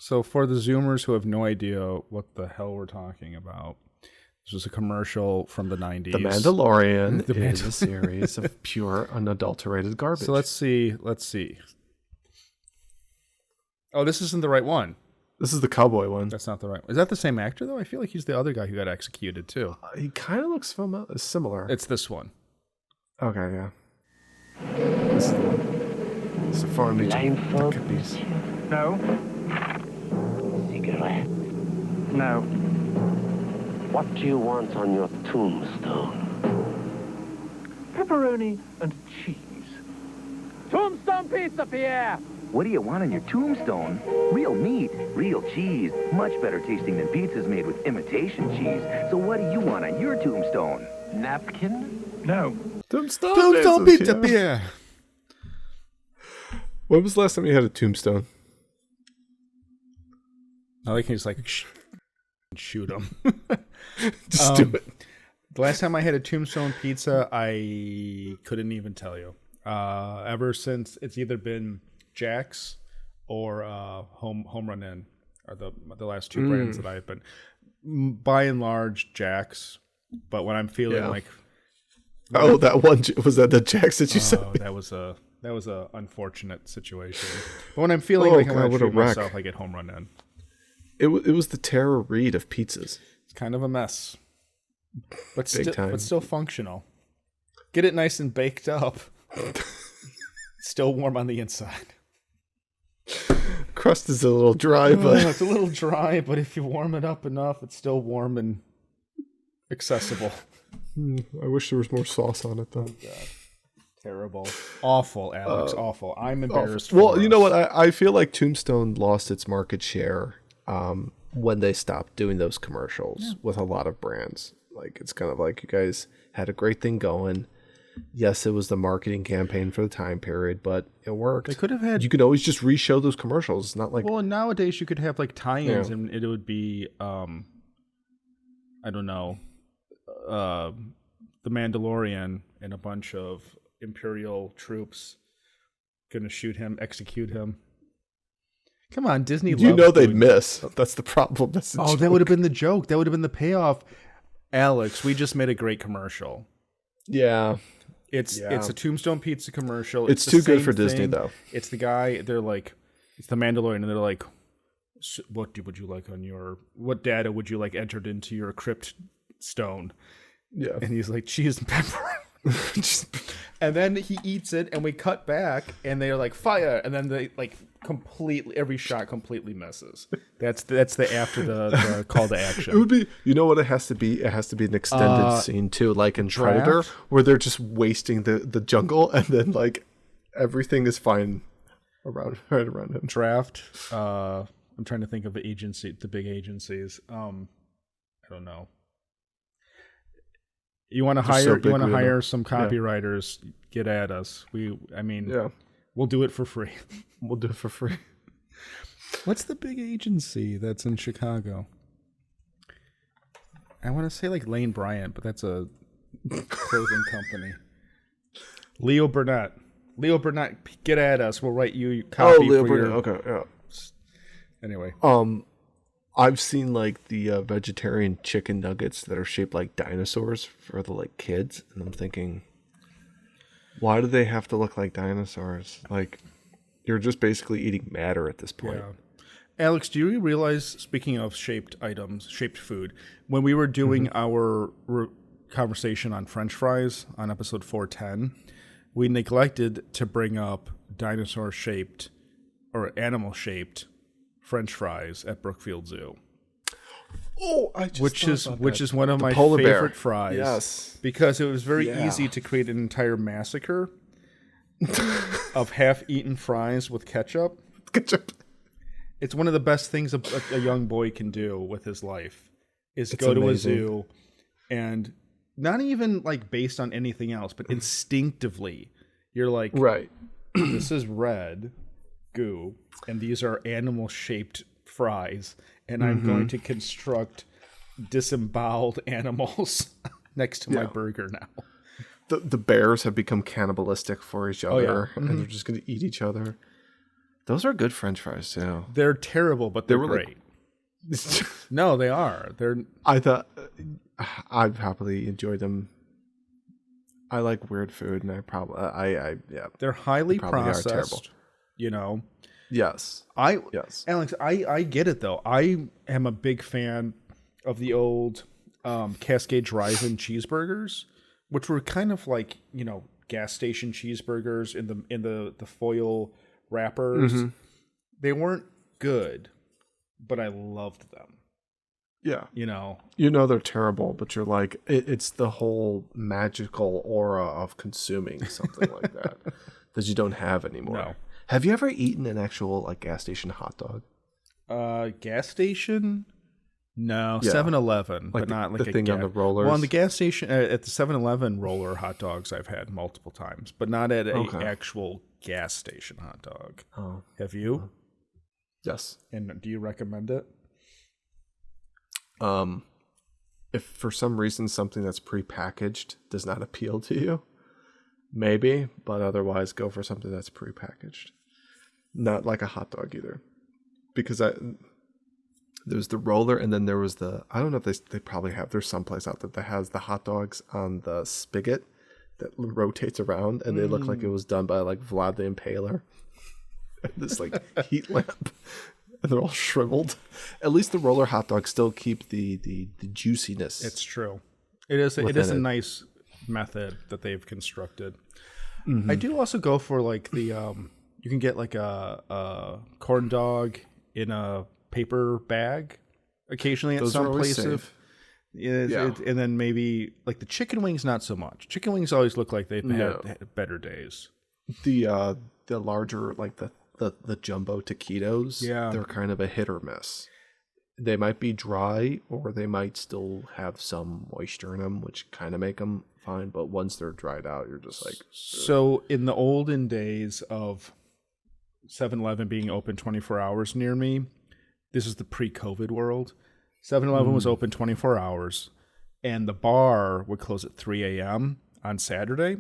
So for the Zoomers who have no idea what the hell we're talking about, this was a commercial from the 90s. The Mandalorian is a series of pure, unadulterated garbage. So let's see. Oh, this isn't the right one. This is the cowboy one. That's not the right one. Is that the same actor, though? I feel like he's the other guy who got executed, too. He kind of looks similar. It's this one. Okay, yeah. This is the one. It's a foreign legion. No. Cigarette. No. What do you want on your tombstone? Pepperoni and cheese. Tombstone pizza, Pierre! What do you want on your tombstone? Real meat, real cheese. Much better tasting than pizzas made with imitation cheese. So what do you want on your tombstone? Napkin? No. Tombstone pizza, Pierre! When was the last time you had a tombstone? I like he's like, shoot him. Just do it. The last time I had a tombstone pizza, I couldn't even tell you. Ever since, it's either been Jack's or Home Run Inn are the last two brands that I've been. By and large, Jack's. But when I'm feeling like, oh, that one was that the Jack's that you said? That was a unfortunate situation. But when I'm feeling like I want to treat myself, I get Home Run Inn. It was the Tara Reid of pizzas. It's kind of a mess, but still functional. Get it nice and baked up. Still warm on the inside. Crust is a little dry, but it's a little dry. But if you warm it up enough, it's still warm and accessible. I wish there was more sauce on it, though. Oh, God. Terrible, awful, Alex, awful. I'm embarrassed. Well, you know what? I feel like Tombstone lost its market share when they stopped doing those commercials with a lot of brands. Like, it's kind of like you guys had a great thing going. Yes, it was the marketing campaign for the time period, but it worked. They could have had. You could always just re-show those commercials. It's not like. Well, nowadays you could have like tie-ins, and it would be, I don't know, the Mandalorian and a bunch of Imperial troops gonna shoot him, execute him. Come on, Disney. You know they'd miss. That's the problem. That's the joke. That would have been the joke. That would have been the payoff. Alex, we just made a great commercial. Yeah. It's a Tombstone Pizza commercial. It's too good for Disney, though. It's the guy. They're like, it's the Mandalorian, and they're like, what would you like on your? What data would you like entered into your crypt stone. Yeah. And he's like, cheese and pepper. And then he eats it, and we cut back, and they're like, fire. And then they like completely, every shot completely misses. That's the after the call to action. It would be, you know what it has to be? It has to be an extended scene too, like in Predator, where they're just wasting the jungle, and then like everything is fine right around him. Draft. I'm trying to think of the big agencies. I don't know. You want to hire some copywriters? Yeah. Get at us. We'll do it for free. We'll do it for free. What's the big agency that's in Chicago? I want to say like Lane Bryant, but that's a clothing company. Leo Burnett, get at us. We'll write you copy. Leo for Burnett. your... Okay, yeah. Anyway, I've seen like the vegetarian chicken nuggets that are shaped like dinosaurs for the like kids, and I'm thinking, why do they have to look like dinosaurs? Like, you're just basically eating matter at this point. Yeah. Alex, do you realize, speaking of shaped food, when we were doing our conversation on French fries on episode 410, we neglected to bring up dinosaur-shaped or animal-shaped French fries at Brookfield Zoo. Oh, I just which is one of my favorite fries. Yes, because it was very easy to create an entire massacre of half-eaten fries with ketchup. It's one of the best things a young boy can do with his life is go to a zoo, and not even like based on anything else, but instinctively you're like, right, this is red goo, and these are animal-shaped fries, and I'm going to construct disemboweled animals next to my burger now. The bears have become cannibalistic for each other, and they're just going to eat each other. Those are good French fries too. They're terrible, but they're great. No, they are. I've happily enjoyed them. I like weird food, and they're highly processed. You know. Yes. Alex, I get it though. I am a big fan of the old Cascade Drive-In cheeseburgers, which were kind of like, you know, gas station cheeseburgers in the foil wrappers. They weren't good, but I loved them. Yeah. You know they're terrible, but you're like, it's the whole magical aura of consuming something like that that you don't have anymore. No. Have you ever eaten an actual like gas station hot dog? Gas station? No, 7-Eleven, like but not like the thing on the rollers. Well, on the gas station at the 7-Eleven roller hot dogs I've had multiple times, but not at an actual gas station hot dog. Oh. Have you? Yes. And do you recommend it? If for some reason something that's prepackaged does not appeal to you, maybe, but otherwise go for something that's prepackaged. Not like a hot dog either. Because there's the roller, and then there was I don't know if they probably have, there's someplace out there that has the hot dogs on the spigot that rotates around, and they look like it was done by like Vlad the Impaler. This like heat lamp, and they're all shriveled. At least the roller hot dogs still keep the juiciness. It's true. It is a nice method that they've constructed. I do also go for like the you can get like a corn dog in a paper bag occasionally at some places. And then maybe like the chicken wings, not so much. Chicken wings always look like they've had better days. The larger, like the jumbo taquitos, yeah, they're kind of a hit or miss. They might be dry, or they might still have some moisture in them, which kind of make them fine. But once they're dried out, you're just like... So in the olden days of 7-Eleven being open 24 hours near me, this is the pre-COVID world. 7-Eleven was open 24 hours, and the bar would close at 3 a.m. on Saturday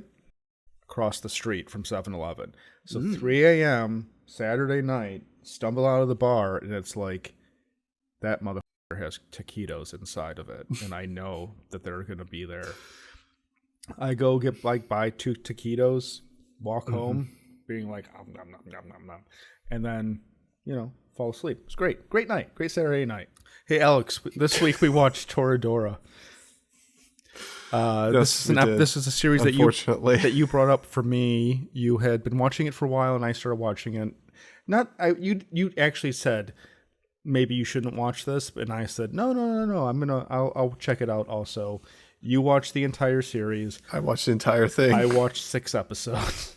across the street from 7-Eleven. So 3 a.m. Saturday night, stumble out of the bar, and it's like, that motherfucker has taquitos inside of it, and I know that they're going to be there. I go get buy 2 taquitos, walk home, being like, nom, nom, nom, nom, nom, and then, fall asleep. It's great. Great night. Great Saturday night. Hey, Alex, this week we watched Toradora. Yes, this is a series that you brought up for me. You had been watching it for a while, and I started watching it. You actually said maybe you shouldn't watch this, and I said no. I'll check it out. Also, you watched the entire series. I watched the entire thing. I watched 6 episodes.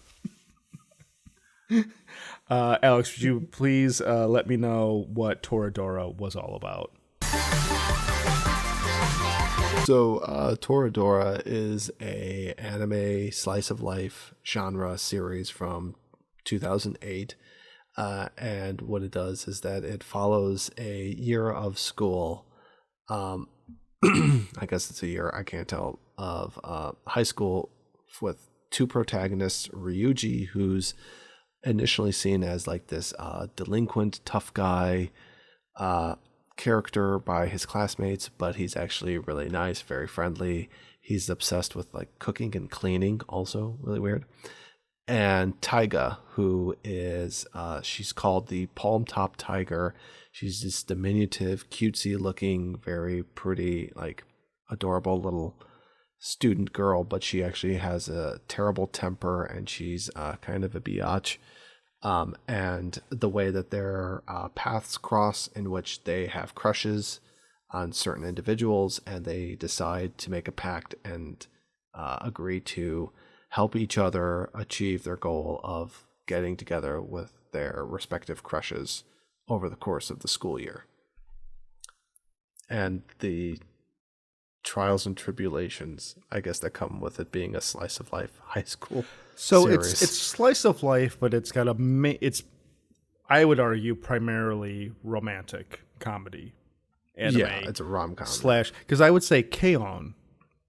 Alex, would you please let me know what Toradora was all about? So, Toradora is a anime slice of life genre series from 2008, and what it does is that it follows a year of school. I guess it's a year, I can't tell, of high school with 2 protagonists, Ryuji, who's initially seen as like this delinquent, tough guy, character by his classmates, but he's actually really nice, very friendly. He's obsessed with like cooking and cleaning, also really weird. And Taiga, who is she's called the Palm Top Tiger. She's this diminutive, cutesy looking, very pretty, like adorable little student girl, but she actually has a terrible temper, and she's kind of a biatch. And the way that their paths cross, in which they have crushes on certain individuals, and they decide to make a pact and agree to help each other achieve their goal of getting together with their respective crushes over the course of the school year. And the trials and tribulations, I guess, that come with it being a slice of life high school series. It's slice of life, but it's got I would argue primarily romantic comedy. Anime. Yeah, it's a rom-com. Because I would say K-On!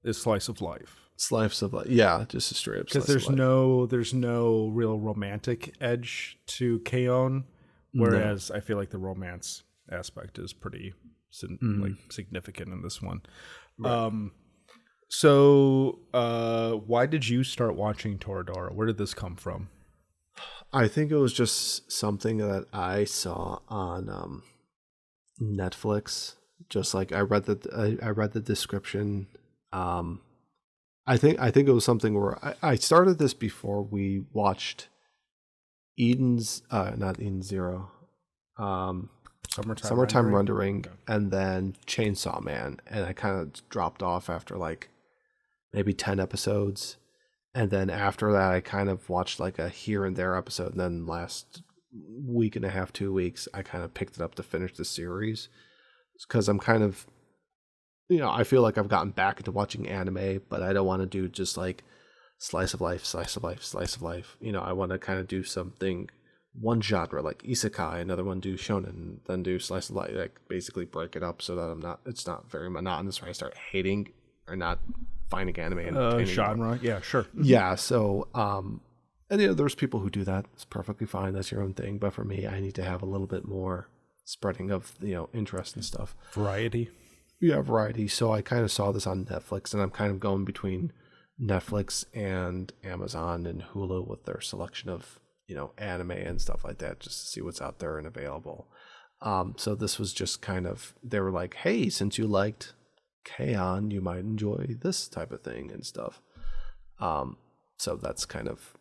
Is slice of life. Slice of life, yeah, just a straight up slice of life. Because there's no real romantic edge to K-On!, whereas I feel like the romance aspect is pretty significant in this one. Right. So why did you start watching Toradora? Where did this come from? I think it was just something that I saw on Netflix. Just like I read the description. I think it was something where I started this before we watched not Eden Zero, Summertime Rendering, and then Chainsaw Man, and I kind of dropped off after like maybe 10 episodes, and then after that I kind of watched like a here and there episode, and then last week and a half, 2 weeks, I kind of picked it up to finish the series, because I'm kind of, I feel like I've gotten back into watching anime, but I don't want to do just like slice of life. I want to kind of do something, one genre like isekai, another one do shonen, then do slice of life, like basically break it up so that it's not very monotonous, where I start hating or not finding anime entertaining. Genre. Yeah, sure. Yeah. So, and there's people who do that. It's perfectly fine. That's your own thing. But for me, I need to have a little bit more spreading of, interest and stuff. Variety. Yeah, variety. So I kind of saw this on Netflix, and I'm kind of going between Netflix and Amazon and Hulu with their selection of, anime and stuff like that, just to see what's out there and available. So this was just kind of, they were like, hey, since you liked K-On!, you might enjoy this type of thing and stuff. So that's kind of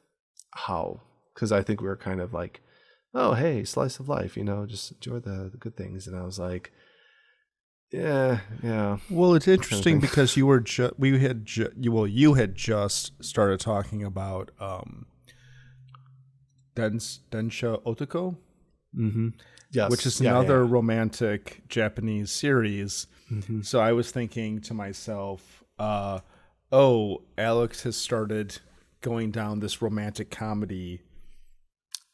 how, because I think we were kind of like, oh, hey, slice of life, just enjoy the good things. And I was like, yeah. Well, it's interesting because you were you had just started talking about Densha Otoko, yes, which is another romantic Japanese series. Mm-hmm. So I was thinking to myself, Alex has started going down this romantic comedy.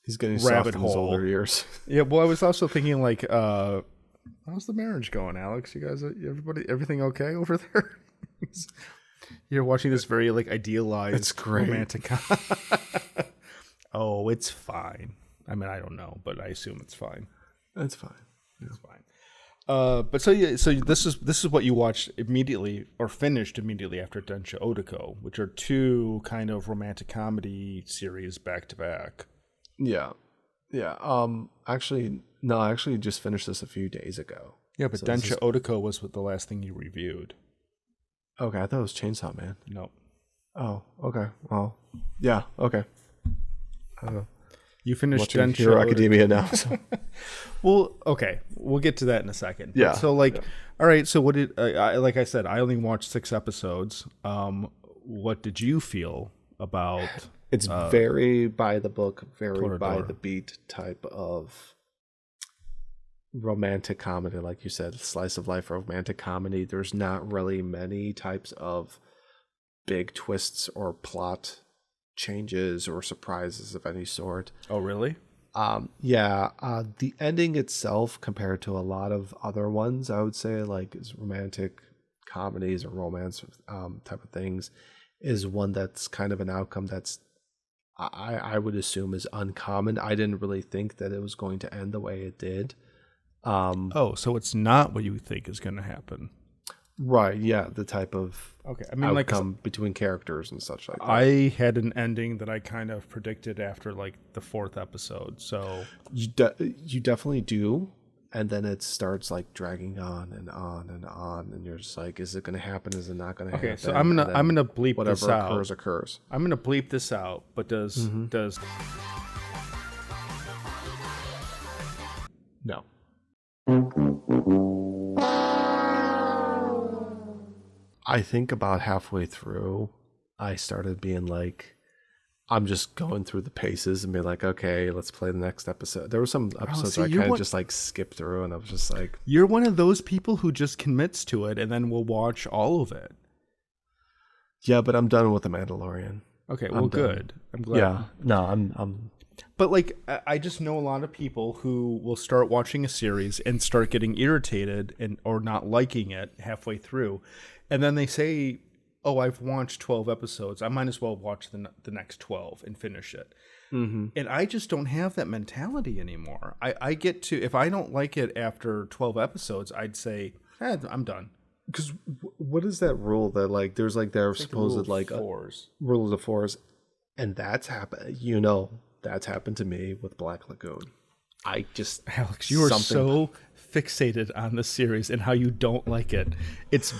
He's getting rabbit soft in hole. his older years. Yeah, well, I was also thinking like, how's the marriage going, Alex? You guys, everything okay over there? You're watching this very like idealized romantic. Oh, it's fine. I mean, I don't know, but I assume it's fine. It's fine. Yeah. It's fine. But so this is what you watched immediately or finished immediately after Densha Otoko, which are 2 kind of romantic comedy series back to back. Yeah. Actually, I just finished this a few days ago. Yeah, but so Densha Otoko was the last thing you reviewed. Okay, I thought it was Chainsaw Man. No. Oh, okay. Well, yeah, okay. I don't know. You finished Watching Hero Academia now. So. Well, okay. We'll get to that in a second. Yeah. But so, all right. So, what did like I said? I only watched 6 episodes. What did you feel about? It's very by the book, very Toradora. by the beat type of romantic comedy, like you said, slice of life romantic comedy. There's not really many types of big twists or plot changes or surprises of any sort. Oh, really? The ending itself, compared to a lot of other ones, I would say, like is romantic comedies or romance type of things, is one that's kind of an outcome that's I would assume is uncommon. I didn't really think that it was going to end the way it did. So it's not what you think is going to happen. Right, yeah, the type of outcome between characters and such like that. I had an ending that I kind of predicted after like the 4th episode. So you definitely do, and then it starts like dragging on and on and on, and you're just like, is it going to happen? Is it not going to happen? Okay, so I'm gonna bleep this out. Whatever occurs. I'm gonna bleep this out. But does no. I think about halfway through, I started being like, I'm just going through the paces and be like, okay, let's play the next episode. There were some episodes where I kind of just like skipped through, and I was just like, you're one of those people who just commits to it and then will watch all of it. Yeah, but I'm done with The Mandalorian. Okay, well, good. I'm glad. Yeah, no, I'm. But like, I just know a lot of people who will start watching a series and start getting irritated or not liking it halfway through, and then they say, "Oh, I've watched 12 episodes. I might as well watch the next 12 and finish it." Mm-hmm. And I just don't have that mentality anymore. I get to, if I don't like it after 12 episodes, I'd say, I'm done. Because what is that rule that like there's like their supposed like rule of the fours, and that's happened. You know, that's happened to me with Black Lagoon. I just Alex, you are so fixated on the series and how you don't like it. It's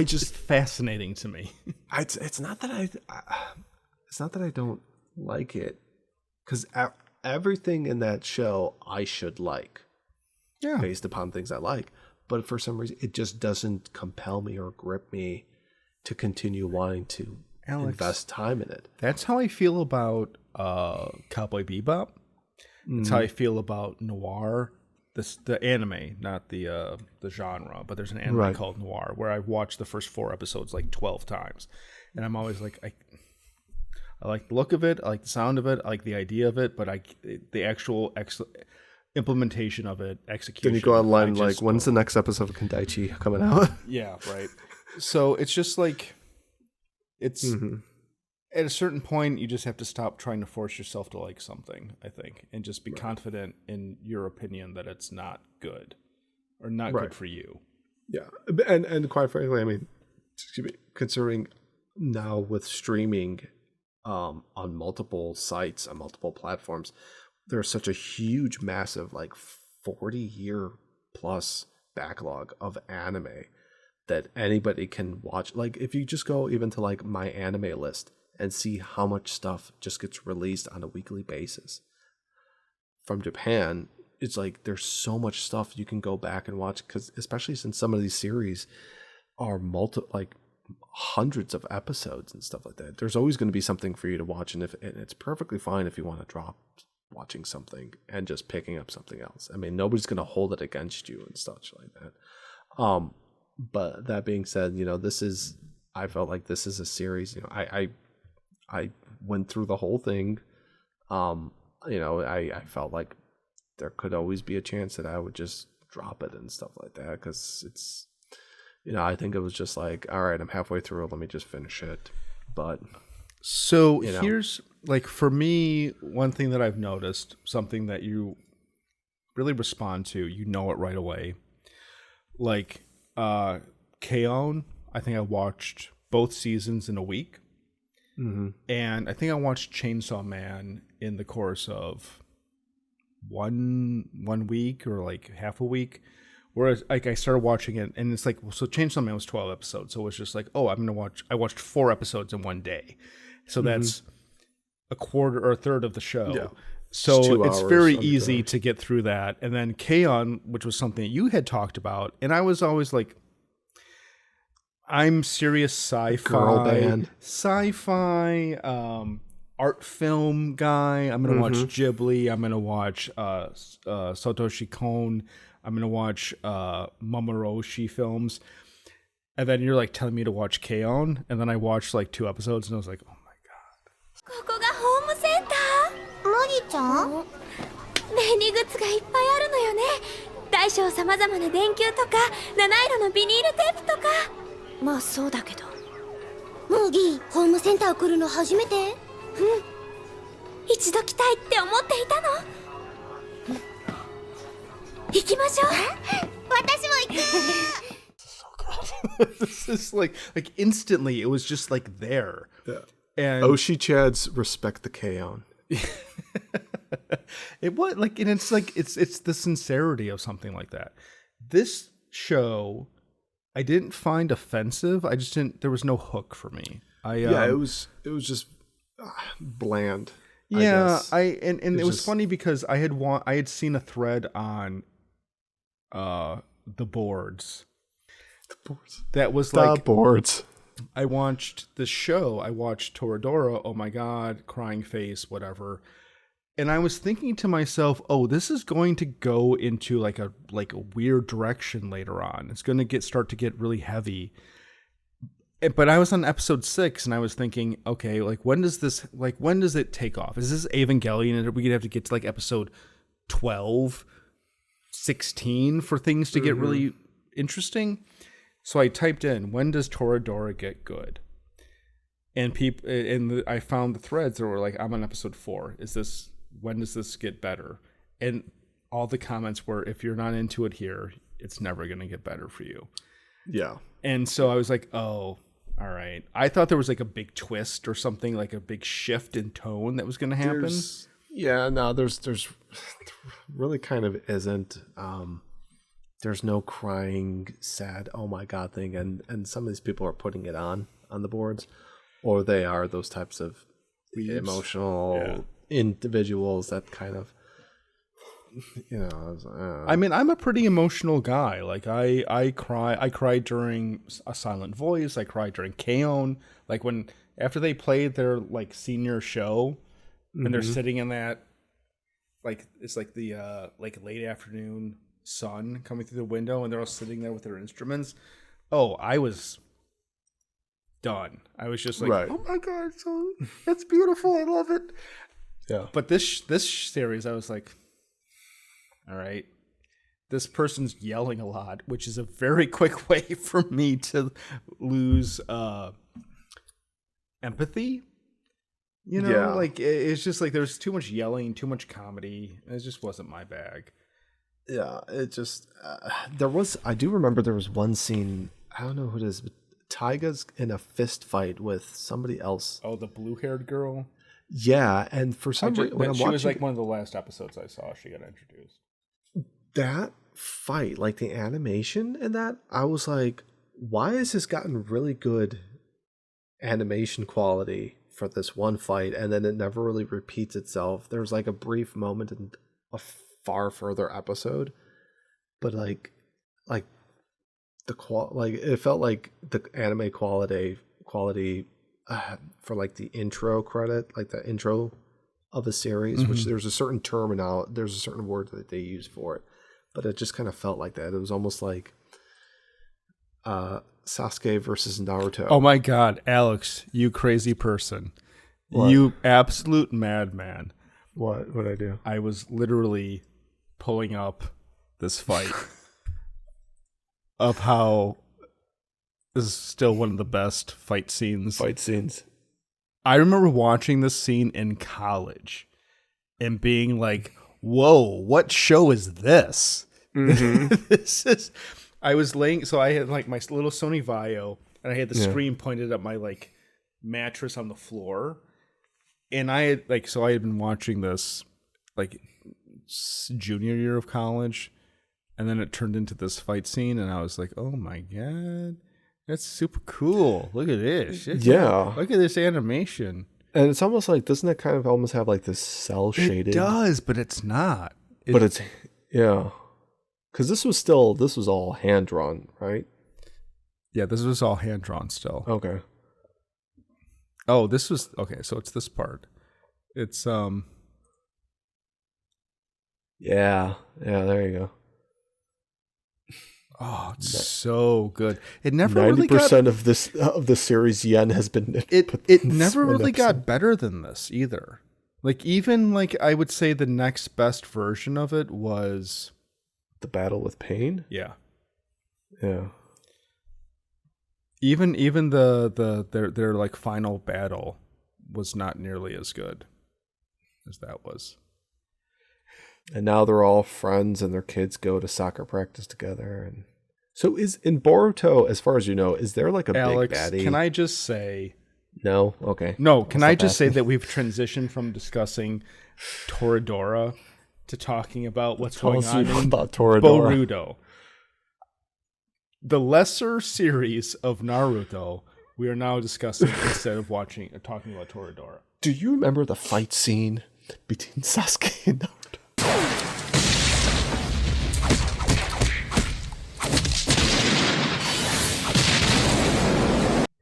just fascinating to me. It's not that I don't like it, because everything in that show I should like, based upon things I like. But for some reason, it just doesn't compel me or grip me to continue wanting to invest time in it. That's how I feel about Cowboy Bebop. That's how I feel about noir, the anime, not the genre. But there's an anime called Noir where I've watched the first 4 episodes like 12 times, and I'm always like, I like the look of it, I like the sound of it, I like the idea of it, but the actual implementation of it, execution. Then you go online like, when's the next episode of Kandaichi coming out? Yeah, right. So it's just like, it's at a certain point, you just have to stop trying to force yourself to like something, I think, and just be confident in your opinion that it's not good or not good for you. Yeah, and quite frankly, I mean, considering now with streaming on multiple sites, on multiple platforms, there's such a huge, massive, like 40-year plus backlog of anime that anybody can watch. Like, if you just go even to like my anime list and see how much stuff just gets released on a weekly basis from Japan, it's like there's so much stuff you can go back and watch, because especially since some of these series are like hundreds of episodes and stuff like that, there's always going to be something for you to watch, and it's perfectly fine if you want to drop watching something and just picking up something else. I mean, nobody's going to hold it against you and such like that. But that being said, you know, I felt like this is a series, you know, I went through the whole thing. You know, I felt like there could always be a chance that I would just drop it and stuff like that, because it's, you know, I think it was just like, all right, I'm halfway through, let me just finish it. But so here's, like, for me, one thing that I've noticed, something that you really respond to, you know it right away. Like, K-On!, I think I watched both seasons in a week. Mm-hmm. And I think I watched Chainsaw Man in the course of one week or like half a week, Whereas like I started watching it, and it's like, so Chainsaw Man was 12 episodes, so it was just like, oh, I watched 4 episodes in one day, so that's a quarter or a third of the show. Yeah. So it's very easy to get through that. And then K-On!, which was something you had talked about, and I was always like, I'm serious sci-fi, art film guy. I'm gonna watch Ghibli. I'm gonna watch Satoshi Kon. I'm gonna watch Mamoruoshi films. And then you're like telling me to watch K-On!, and then I watched like 2 episodes, and I was like, oh my god. ここがホームセンター。マギちゃん？便利グッズがいっぱいあるのよね。大小さまざまな電球とか七色のビニールテープとか。まあそうだけど。マギ、ホームセンター来るの初めて？うん。一度来たいって思っていたの。行きましょう。私も行く。This is like instantly, it was just like there. Yeah. And Oshi Chads respect the K-On! It was like, and it's like it's the sincerity of something like that. This show, I didn't find offensive. I just didn't. There was no hook for me. It was just bland. Yeah, I guess. And it was funny because I had seen a thread on the boards. That was like the boards. I watched the show. I watched Toradora. Oh my god, crying face, whatever. And I was thinking to myself, "Oh, this is going to go into like a weird direction later on. It's going to start to get really heavy." But I was on episode 6, and I was thinking, "Okay, when does it take off? Is this Evangelion? And are we gonna have to get to like episode 12, 16 for things to get really interesting?" So I typed in, when does Toradora get good? And I found the threads that were like, I'm on episode 4. When does this get better? And all the comments were, if you're not into it here, it's never going to get better for you. Yeah. And so I was like, oh, all right. I thought there was like a big twist or something, like a big shift in tone that was going to happen. There's really kind of isn't. There's no crying, sad, oh my god thing, and some of these people are putting it on the boards, or they are those types of emotional individuals that kind of, I mean, I'm a pretty emotional guy. Like I cried during A Silent Voice. I cried during K-On!. Like after they played their like senior show, and they're sitting in that, like it's like the like late afternoon sun coming through the window, and they're all sitting there with their instruments. Oh, I was done. I was just like, oh my god, that's beautiful. I love it. Yeah. But this series, I was like, all right, this person's yelling a lot, which is a very quick way for me to lose empathy. Like it's just like there's too much yelling, too much comedy. It just wasn't my bag. Yeah, it just I do remember there was one scene, I don't know who it is, but Taiga's in a fist fight with somebody else. Oh, the blue-haired girl? Yeah, and for some reason, she was like one of the last episodes I saw. She got introduced. That fight, like the animation in that, I was like, why has this gotten really good animation quality for this one fight, and then it never really repeats itself? There's like a brief moment in a far further episode, but like it felt like the anime quality for like the intro credit, like the intro of a series, which there's a certain there's a certain word that they use for it, but it just kind of felt like that. It was almost like Sasuke versus Naruto. Oh my god, Alex, you crazy person. What? You absolute madman. What would I do? I was literally pulling up this fight of how this is still one of the best fight scenes. I remember watching this scene in college and being like, whoa, what show is this? This is, I was laying, so I had like my little Sony Vaio, and I had the screen pointed at my like mattress on the floor. And I had been watching this like junior year of college, And then it turned into this fight scene, and I was like, "Oh my god, that's super cool! Look at this! Look at this animation." And it's almost like, doesn't it kind of almost have like this cell shaded? It does, but it's not. Because this was all hand drawn, right? Yeah, this was all hand drawn still. Okay. Oh, this was okay. So it's this part. It's Yeah, there you go. Oh, it's so good. It never 90% really got of the series yen has been. It never really got better than this either. Like even like I would say the next best version of it was the Battle with Pain. Yeah. Even their like final battle was not nearly as good as that was. And now they're all friends, and their kids go to soccer practice together. And so, is in Boruto, as far as you know, is there like a Alex, big baddie? Can I just say no? Okay. No, can I just say that we've transitioned from discussing Toradora to talking about what's going on in Boruto. The lesser series of Naruto we are now discussing instead of talking about Toradora. Do you remember the fight scene between Sasuke and Naruto?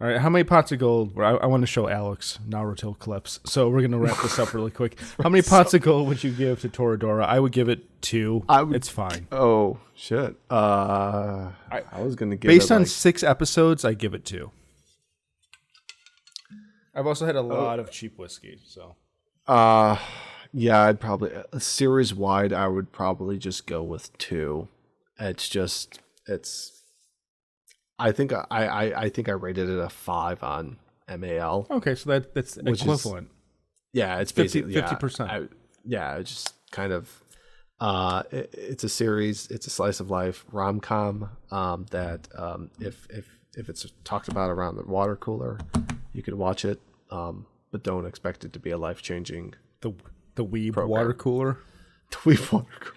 All right, how many pots of gold? I want to show Alex Naruto clips, so we're going to wrap this up really quick. How many pots of gold would you give to Toradora? I would give it 2. It's fine. Oh, shit. I was going to give based it on 6 episodes, I give it 2. I've also had a lot of cheap whiskey, so. Yeah, I'd probably series wide. I would probably just go with 2. I think I rated it a 5 on MAL. Okay, so that's equivalent. It's basically 50%. It's just kind of. It's a series. It's a slice of life rom-com that if it's talked about around the water cooler, you could watch it, but don't expect it to be a life-changing. The weeb program. Water cooler. The weeb water cooler.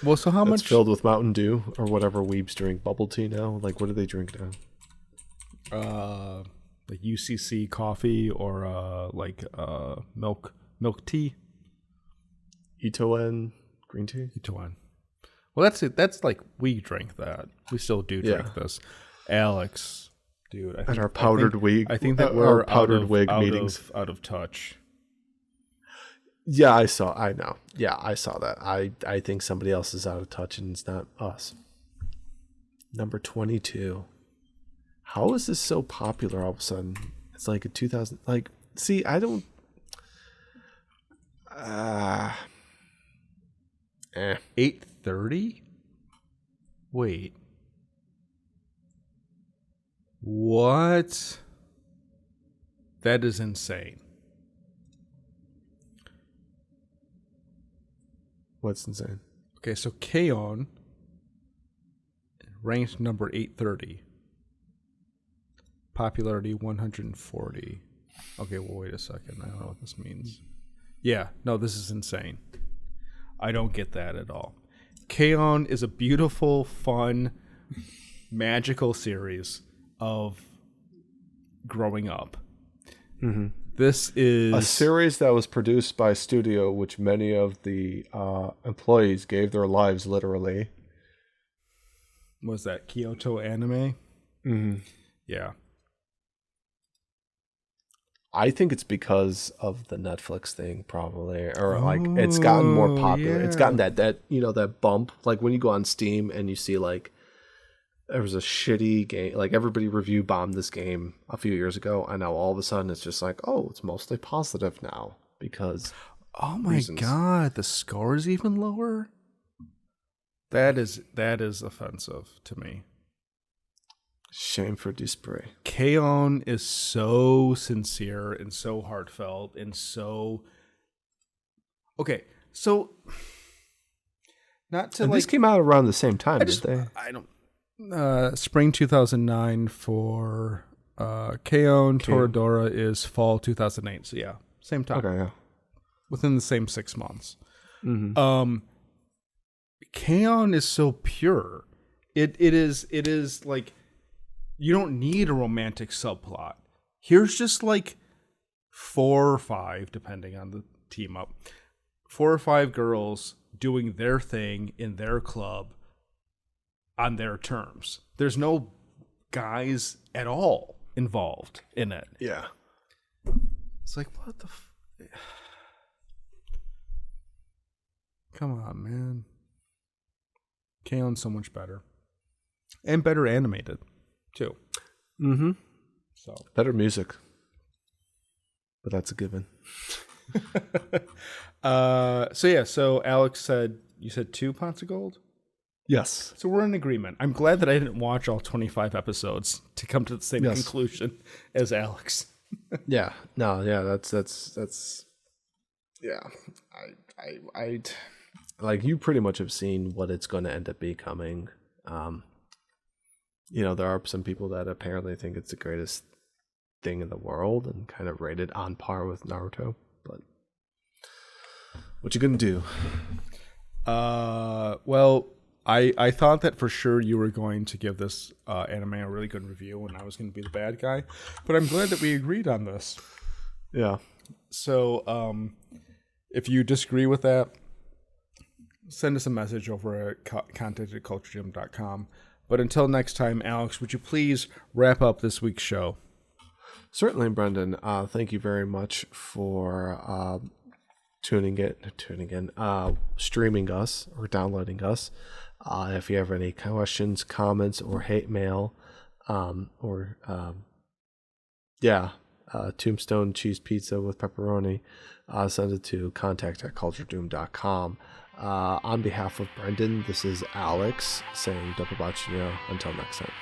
Well, so how much filled with Mountain Dew or whatever weebs drink? Bubble tea now? Like, what do they drink now? Like UCC coffee or milk tea. Itoen green tea. Itoen. Well, that's it. That's like we drink that. We still do drink this. Alex, dude, at our powdered wig. I think that we're powdered wig meetings out of touch. Yeah, I know. Yeah, I saw that. I think somebody else is out of touch, and it's not us. Number 22. How is this so popular all of a sudden? It's like a 2000. Like, see, I don't. 8:30. Wait. What? That is insane. What's insane? Okay, so K-On! Ranked number 830. Popularity 140. Okay, well, wait a second. I don't know what this means. Yeah, no, this is insane. I don't get that at all. K-On! Is a beautiful, fun, magical series of growing up. Mm-hmm. This is a series that was produced by a studio which many of the employees gave their lives literally. Was that Kyoto Anime? Mm-hmm. Yeah. I think it's because of the Netflix thing, probably, or like it's gotten more popular. Yeah. It's gotten that that bump. Like when you go on Steam and you see like there was a shitty game, like everybody review bombed this game a few years ago, and now all of a sudden it's just like, oh, it's mostly positive now because. Oh my god, the score is even lower. That is offensive to me. Shame for Display. K-On! Is so sincere and so heartfelt and so. Okay, so not to and like this came out around the same time, didn't they? I don't. Spring 2009 for K-On! Toradora is fall 2008. So yeah, same time. Okay, yeah. Within the same 6 months. Mm-hmm. K-On! Is so pure. It is like, you don't need a romantic subplot. Here's just like 4 or 5, depending on the team up, 4 or 5 girls doing their thing in their club on their terms. There's no guys at all involved in it. Yeah. It's like, what the come on, man. K-On's so much better. And better animated, too. Mm-hmm. So better music. But that's a given. So Alex said, you said 2 pots of gold? Yes. So we're in agreement. I'm glad that I didn't watch all 25 episodes to come to the same conclusion as Alex. Yeah. No, yeah, that's yeah. I like, you pretty much have seen what it's going to end up becoming. There are some people that apparently think it's the greatest thing in the world and kind of rate it on par with Naruto, but what you gonna do? Well, I thought that for sure you were going to give this anime a really good review and I was going to be the bad guy, but I'm glad that we agreed on this. Yeah. So if you disagree with that, send us a message over at contact@culturegym.com. But until next time, Alex, would you please wrap up this week's show? Certainly, Brendan. Thank you very much for streaming us or downloading us. If you have any questions, comments, or hate mail, Tombstone cheese pizza with pepperoni, send it to contact@culturedoom.com. On behalf of Brendan, this is Alex saying Doppelbachino. Until next time.